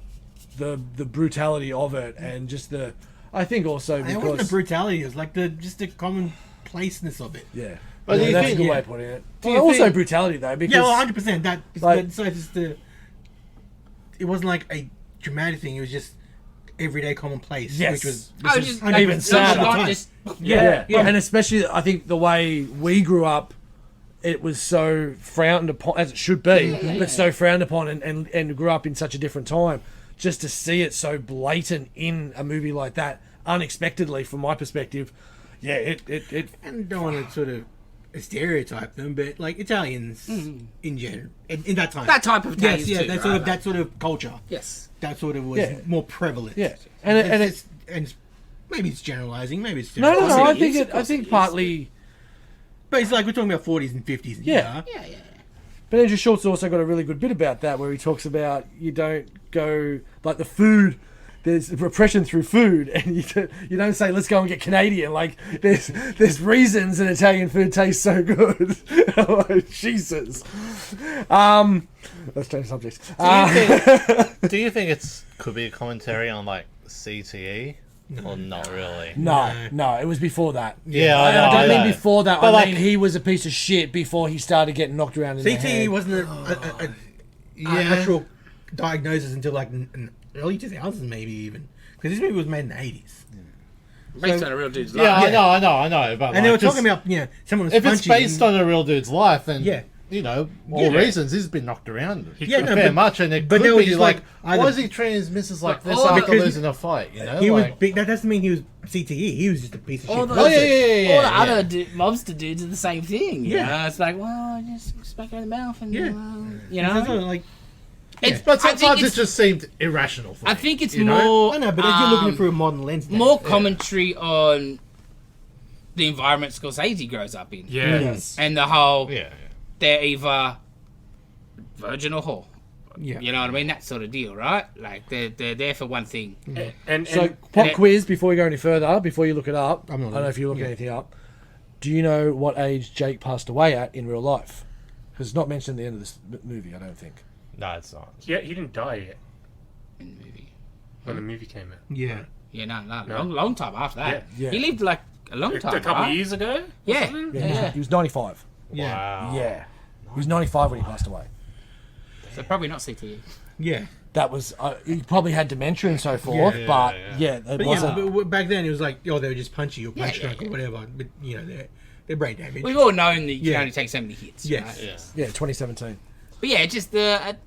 the brutality of it and just the, I think also It wasn't the because brutality. It was like the commonplaceness of it. yeah. But do you that's think- a good way yeah. of putting it. Do Well, you also think- brutality though, because Yeah, well, 100%. That Like- so it's just the. It wasn't like a dramatic thing. It was just everyday commonplace. Yes. Which was Oh, which just is even 100% sadder. of the Not time. just yeah. Yeah. And especially I think the way we grew up, it was so frowned upon, as it should be, but so frowned upon and grew up in such a different time. Just to see it so blatant in a movie like that, unexpectedly from my perspective, yeah, it And don't want to sort of stereotype them, but like Italians in general, in that time. that type of Yes, days yeah, too, that right? sort of that sort of culture. Yes. That sort of was Yeah. more prevalent. yeah, and it's maybe it's generalizing, maybe it's no, course I it think is, it, of I course think it is. partly. but it's like we're talking about 40s and 50s. Yeah. Yeah, yeah. But Andrew Schultz also got a really good bit about that, where he talks about you don't go like the food. There's repression through food, and you don't say let's go and get Canadian. Like there's reasons that Italian food tastes so good. Like, Jesus. Let's change subjects. Do you think it's could be a commentary on like CTE or not really? No, it was before that. Yeah, I don't know. mean before that. But I like- mean he was a piece of shit before he started getting knocked around in the CTE head. wasn't an actual diagnosis until like early 2000s, maybe even, because this movie was made in the 80s. Based on a real dude's Yeah, life. I know. But And they were like, just- talking about someone was if it's punchy based and- on a real dude's life, then Yeah. you know, all reasons he's been knocked around. Yeah, no, fair but- much, and it but they could were be just like, like, why either- is he treating his missus like this all after because losing a fight? You know, he was like, big. That doesn't mean he was CTE. He was just a piece of All shit. the- oh person. yeah. All the other mobster dudes are the same thing. You Yeah. know? It's like, well, just smack her in the mouth and, Yeah. you It's know? sort of like It's, but I think sometimes it it's, just seemed irrational. For I me, think it's you know? more. I know, but you're looking through a modern lens. Now. more commentary on the environment Scorsese grows up in. Yeah. Yes. And the whole, Yeah. they're either virgin or whore. Yeah. You know what I mean? That sort of deal, right? Like, they're there for one thing. And So, pop and- quiz before we go any further, before you look it up. I'm not I don't know if you look yeah. anything up. Do you know what age Jake passed away at in real life? Because it's not mentioned at the end of this movie, I don't think. No, it's not. yeah, he didn't die yet In the movie. when the movie came out. Yeah. Yeah, no. No. Long time after that. Yeah. He lived like a long time. A couple right? years ago. or Yeah. something? Yeah. He was 95. Yeah. Wow. Yeah. He was 95 when he passed away. So probably not CTE. Yeah. That was, he probably had dementia and so forth, Yeah, but yeah. it But wasn't. yeah, but back then it was like, oh, they were just punchy or punch yeah, drunk or whatever. But you know, they're brain damage. We've all known that you can Yeah. only take so many hits. Yes. Right? Yeah. Yeah, 2017. But yeah, just the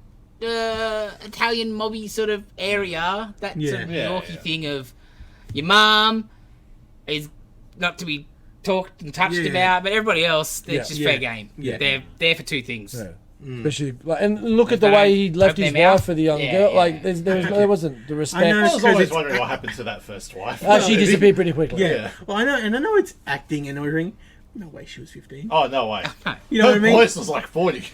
Italian mobby sort of area, that sort of New Yeah, Yorkie yeah. thing of your mom is not to be talked and touched Yeah. about, but everybody else, they're Yeah. just Yeah. fair game. Yeah. They're there for two things. Yeah. Especially, like, and look at They the way don't he left open his their wife mouth. for the young Yeah, girl. yeah. Like, there wasn't the respect. I know. I was Because always it's- wondering what happened to that first wife. She disappeared pretty quickly. Yeah. Yeah. Well, I know it's acting and ordering. No way, she was 15. Oh no way! You know Her what I mean? voice was like 40.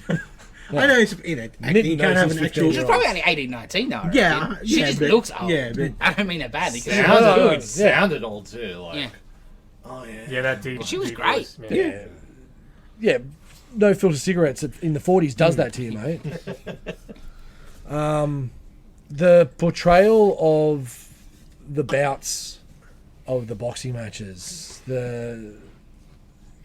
I know it's acting. You can't have an knows actual. she's She's probably only 18, 19 though. I Yeah, reckon. She yeah, just but- looks old. yeah, but- I don't mean that badly. 'cause she Yeah. was No, no, good. no. Sounded old too. Like, Yeah. oh yeah. Yeah, that deep. She was deep great. voice, Yeah. Yeah, no filter cigarettes in the 40s does that to you, mate. The portrayal of the bouts of the boxing matches,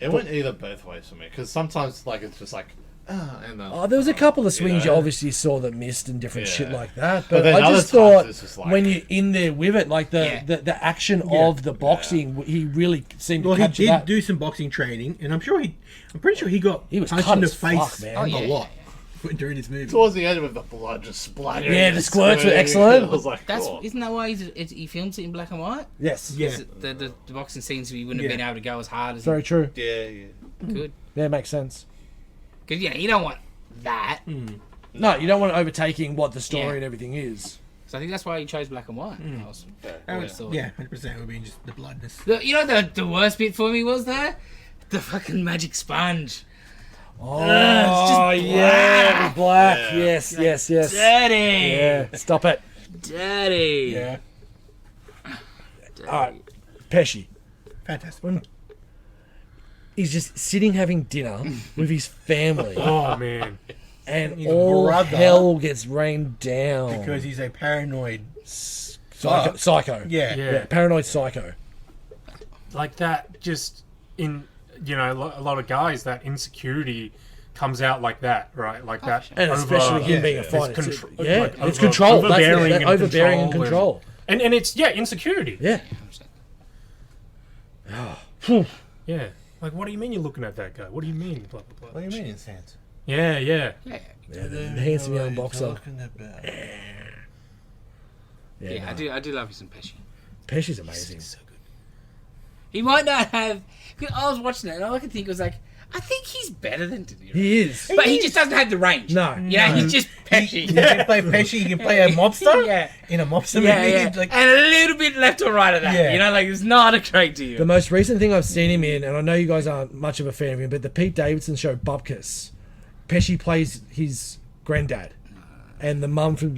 It went either both ways for me because sometimes like it's just like and then there was a couple of swings you know? obviously saw that missed and different Yeah. shit like that. But But, then I other just times thought it's just like- when you're in there with it, like Yeah. the action Yeah. of the boxing, he really seemed Well, to he capture did that. do some boxing training, and I'm pretty sure he got He was punched cut in the as face fuck, man. Oh, yeah. a lot during this movie. towards the end with the blood just splattering. Yeah, the and squirts were squirting, excellent. I was like, That's oh. Isn't that why he films it in black and white? Yes, Yeah. The boxing scenes we wouldn't have Yeah. been able to go as hard as very true. Yeah. he could. Yeah, makes sense. Because you don't want that. No, you don't want overtaking what the story Yeah. and everything is. So I think that's why he chose black and white. I was always thought. Yeah, 100% would be just the bloodness. You know the worst bit for me was there? The fucking magic sponge. Oh, it's just yeah, black. Yeah. Yes, yes, yes. Daddy. Yeah, stop it. Daddy. Yeah. All right, Pesci. Fantastic. When he's just sitting having dinner with his family, Oh man. and His all brother- hell gets rained down. Because he's a paranoid. Psycho. Yeah. Yeah, paranoid psycho. Like that, just in a lot of guys, that insecurity comes out like that, right? Like that, And especially him being a it's fighter. contr- Yeah, like it's control. That's overbearing, it. and Overbearing and control. and it's insecurity. Yeah. Yeah. Like, what do you mean you're looking at that guy? What do you mean? Blah blah blah. What do you mean it's hands? Yeah, yeah. Yeah. The handsome young boxer. Yeah, no. I do love you some Pesci. Pesci's amazing. So good. He might not have. Cause I was watching it, and all I could think was like, I think he's better than De Niro. He is. But he just doesn't have the range. No. You know, he's just Pesci. You can play Pesci, you can play a mobster Yeah. in a mobster Yeah, movie. yeah. Like, And a little bit left or right of that. Yeah. You know, like it's not a great deal. The most recent thing I've seen him in, and I know you guys aren't much of a fan of him, but the Pete Davidson show Bupkis, Pesci plays his granddad, and the mum from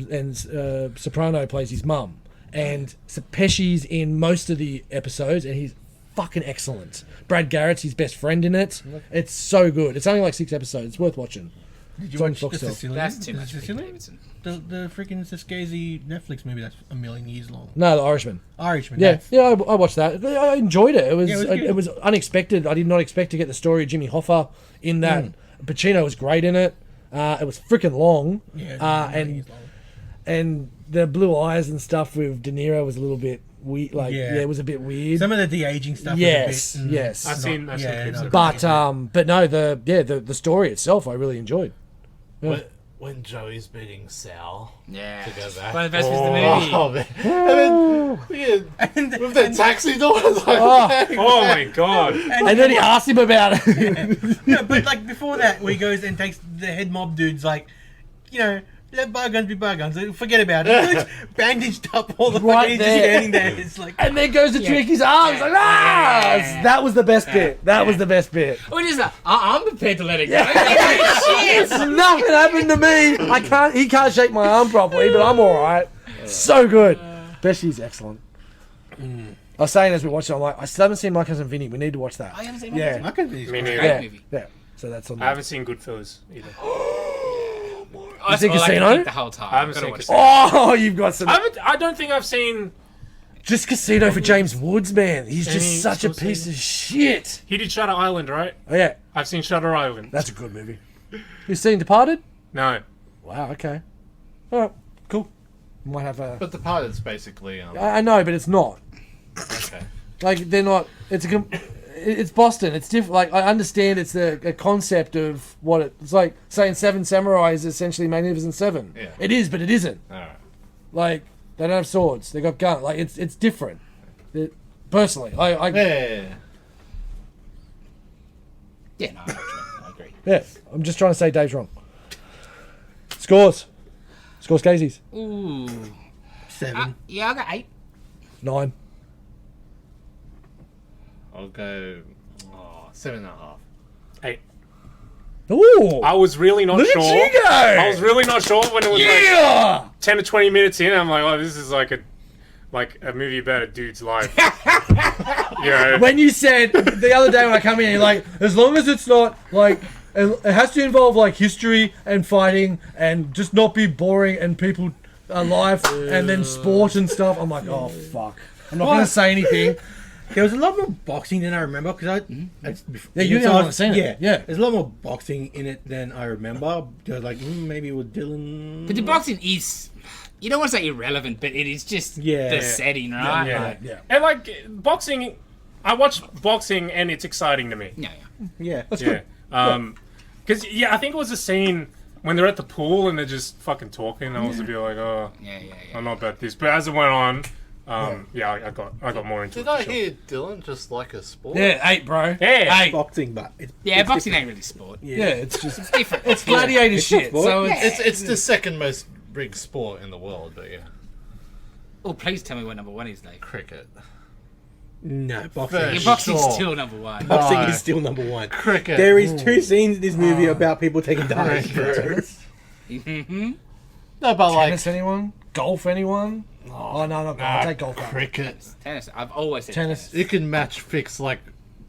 Soprano plays his mum, and so Pesci's in most of the episodes, and he's fucking excellent. Brad Garrett's his best friend in it. It's so good. It's only like 6 episodes. It's worth watching. did It's you on watch the Foxtel. Sicilian? That's too The much for Pete Sicilian? Davidson. The freaking Scorsese Netflix movie that's a million years long. No, The Irishman. Irishman. Yeah, that's- yeah, I watched that. I enjoyed it. It was, Yeah, it was good. it was unexpected. I did not expect to get the story of Jimmy Hoffa in that. Pacino was great in it. It was freaking long. Yeah, And the blue eyes and stuff with De Niro was a little bit weird. Like, Yeah. yeah, it was a bit weird. some of the de-aging stuff. Yes, was a bit, yes. I've seen yeah, clips no, of it. But no, the story itself I really enjoyed. When Joey's beating Sal Yeah. to go back. One of the best bits of the movie. Oh, man. And then with the taxi door, it's like, Oh my god. And then he asked him about it. No, but like before that, where he goes and takes the head mob dude's like, let bygones be bygones. Forget about it. He looks bandaged up all the Right fucking. He's just there. standing there. It's like, And then goes to trick his arms. Like, that was the best bit. That was the best bit. Or just like, I'm prepared to let it go. Shit, nothing happened to me. He can't shake my arm properly, but I'm all right. So good. Pesci's excellent. I was saying as we watched it, I'm like, I still haven't seen My Cousin Vinny. We need to watch that. I haven't seen Yeah. one. I could be. Me neither. Great Yeah, movie. yeah. So that's on. I haven't seen Goodfellas either. That's seen all I can Casino? think the whole time. I haven't Gotta seen watch Casino. Oh, you've got some. I don't think I've seen. Just Casino for James Woods, man. He's Any just such a Scorsese? piece of shit. He did Shutter Island, right? Oh yeah, I've seen Shutter Island. that's a good movie. You seen Departed? No. Wow. Okay. All right. Cool. Might have a. But the part is basically, I know, but it's not. okay. Like they're not. It's Boston. It's different. Like I understand it's a concept of what it's like saying Seven Samurai is essentially Magnificent Seven. Yeah. It is, but it isn't. Alright. Like they don't have swords. They got guns. Like it's different. Personally, I Yeah. Yeah, no, I agree. yeah. I'm just trying to say Dave's wrong. Scores. Casey's Ooh. 7. Yeah, I got 8. 9. I'll go 7.5. 8. Ooh. I was really not Look sure. at you go. I was really not sure when it was Yeah. like 10 to 20 minutes in. I'm like, oh, this is like a movie about a dude's life. When you said the other day when I come in, you're like, as long as it's not like it has to involve like history and fighting and just not be boring and people alive and then sport and stuff. I'm like, oh fuck. I'm not gonna say anything. There was a lot more boxing than I remember because Yeah, you haven't seen it. Yeah. There's a lot more boxing in it than I remember. There was like maybe with Dylan. But the boxing is, you don't want to say irrelevant, but it is just Yeah. the setting, right? Yeah. Like, Yeah. And like boxing, I watch boxing and it's exciting to me. yeah. Yeah, That's Yeah. good. Because I think it was a scene when they're at the pool and they're just fucking talking. I was a bit like, oh, Yeah. I'm not about this. But as it went on, I got more into Did it. I for sure. hear Dylan just like a sport? Yeah, 8, bro. Yeah. 8. boxing, but it's Boxing ain't really sport. Yeah, it's just It's different. it's gladiator shit. sport. So it's It's the second most big sport in the world, but yeah. Oh, please tell me what number 1 is, Dave. Cricket. No, boxing. Fair. Yeah, boxing's Sure. still number one. Boxing No. is still number one. Cricket. There is 2 scenes in this movie about people taking dives, bro. Mm-hmm. No, but like Tennis, anyone? Golf, anyone? Oh, no, not golf. I'll take golf. out. cricket. Tennis. I've always said Tennis. You can match fix like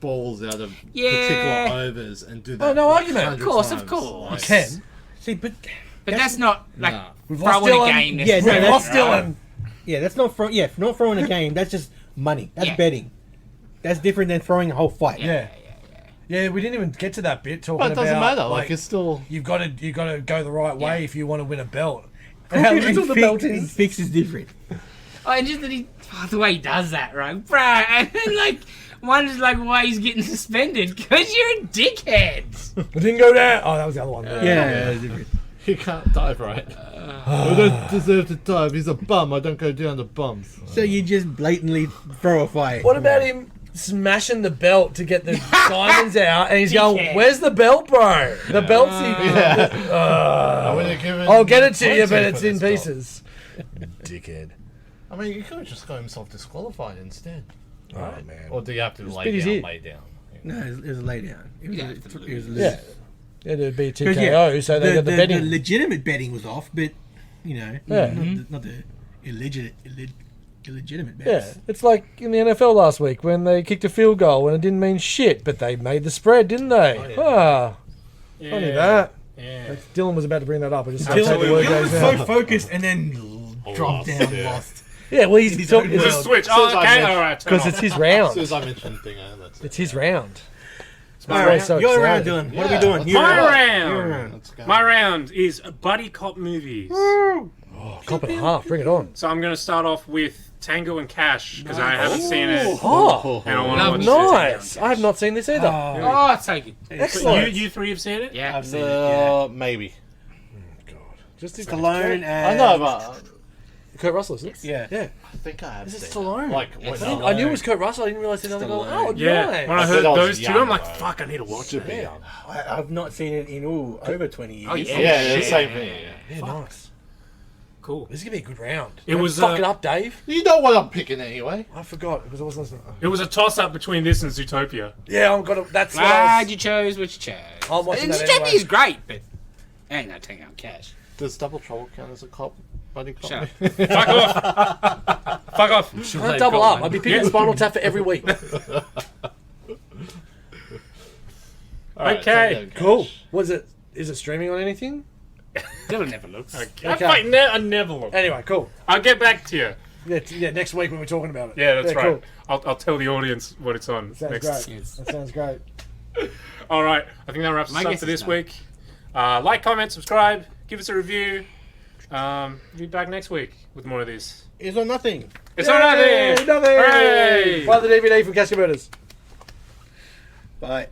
balls out of Yeah. particular overs and do that. Oh, no like, argument. 100 Of course, times. of course. You can. See, but But that's not like Nah. We've lost throwing a Dylan. game. Yeah, no, necessarily, We've lost right? Dylan. yeah, that's not throwing a game. That's just money. That's Yeah. betting. That's different than throwing a whole fight. Yeah. Yeah, we didn't even get to that bit talking But it doesn't about matter. Like it's still. you've got to go the right way if you want to win a belt. And How little the belt and is. fix is different. Oh, and just that the way he does that, right, bro? And then like wonders like why he's getting suspended because you're a dickhead. It didn't go down. Oh, that was the other one. Yeah, it's different. He can't dive right. I don't deserve to dive. He's a bum. I don't go down to bums. So you just blatantly throw a fight. What about him smashing the belt to get the diamonds out, and he's going, Dickhead. "Where's the belt, bro? The belt's in." I would have given. I'll get it to you, but plenty it's for in this belt. pieces. Dickhead. I mean, you could have just got himself disqualified instead. Oh man. Or do you have to Spit lay his down? ear. Lay down. No, it was a lay down. It was, Yeah, it was absolutely. loose. Yeah. Yeah, it'd be a 'Cause, TKO, so they got the betting. The legitimate betting was off, but you know, Yeah. not the illegitimate Yeah, bets. it's like in the NFL last week when they kicked a field goal and it didn't mean shit, but they made the spread, didn't they? Funny that. Yeah. Dylan was about to bring that up. I just Dylan, said the word Dylan was goes so out. focused and then dropped down, yeah. lost. Yeah, well, he's talking own Just switch. Oh, Since I okay. mentioned- All right. turn because off. it's his As round. soon as I mentioned thing, that's it. It's his round. All why right, he's so you're around, excited. Dylan. What are we Yeah, doing? let's You're go. My around. You're round. around. Let's go. My round is buddy cop movies. Oh, cop and a half. Bring it on. So I'm going to start off with Tango and Cash because I haven't seen it. Oh, And I want to Love watch it. nice. I have not seen this either. Oh, take it. Excellent. You three have seen it? Yeah. I've seen it. Yeah. Maybe. Just Stallone I and know, but Kurt Russell, isn't it? yeah. Yeah. I think I have Is it seen Stallone? Like, Yes. when I knew it was Kurt Russell. I didn't realize another goal. Stallone. Oh, Yeah. nice. When I I heard said I was those two, young, I'm like, though. fuck, I need to watch it. Yeah. I've not seen it in over 20 years. Oh, yeah. Yeah, the same thing. Yeah, nice. Cool. This is gonna be a good round. It was, fuck it up, Dave. You know what I'm picking anyway. I forgot because I wasn't listening. It was a toss up between this and Zootopia. Yeah, I'm gonna. That's what I Glad was. you chose what you chose. I'm watching And that Zootopia anyway. is great, but ain't no Tango and Cash. Does Double Trouble count as a cop? Buddy cop? Shut Fuck off. Fuck off. I'd double up. I'd be picking Spinal Tap for every week. Alright, Okay. Tango and Cool. Cash. Was it? Is it streaming on anything? Dylan never looks. Okay. I never look. Anyway, cool. I'll get back to you. Yeah, next week when we're talking about it. Yeah, that's right. Cool. I'll tell the audience what it's on Sounds next. great. Yes. That sounds great. All right. I think that wraps My us up guess for is this no. week. Like, comment, subscribe, give us a review. Be back next week with more of this. It's on nothing. It's on nothing. Nothing. Hooray! Buy the DVD from Casca Murders. Bye.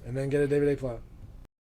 And then get a DVD player.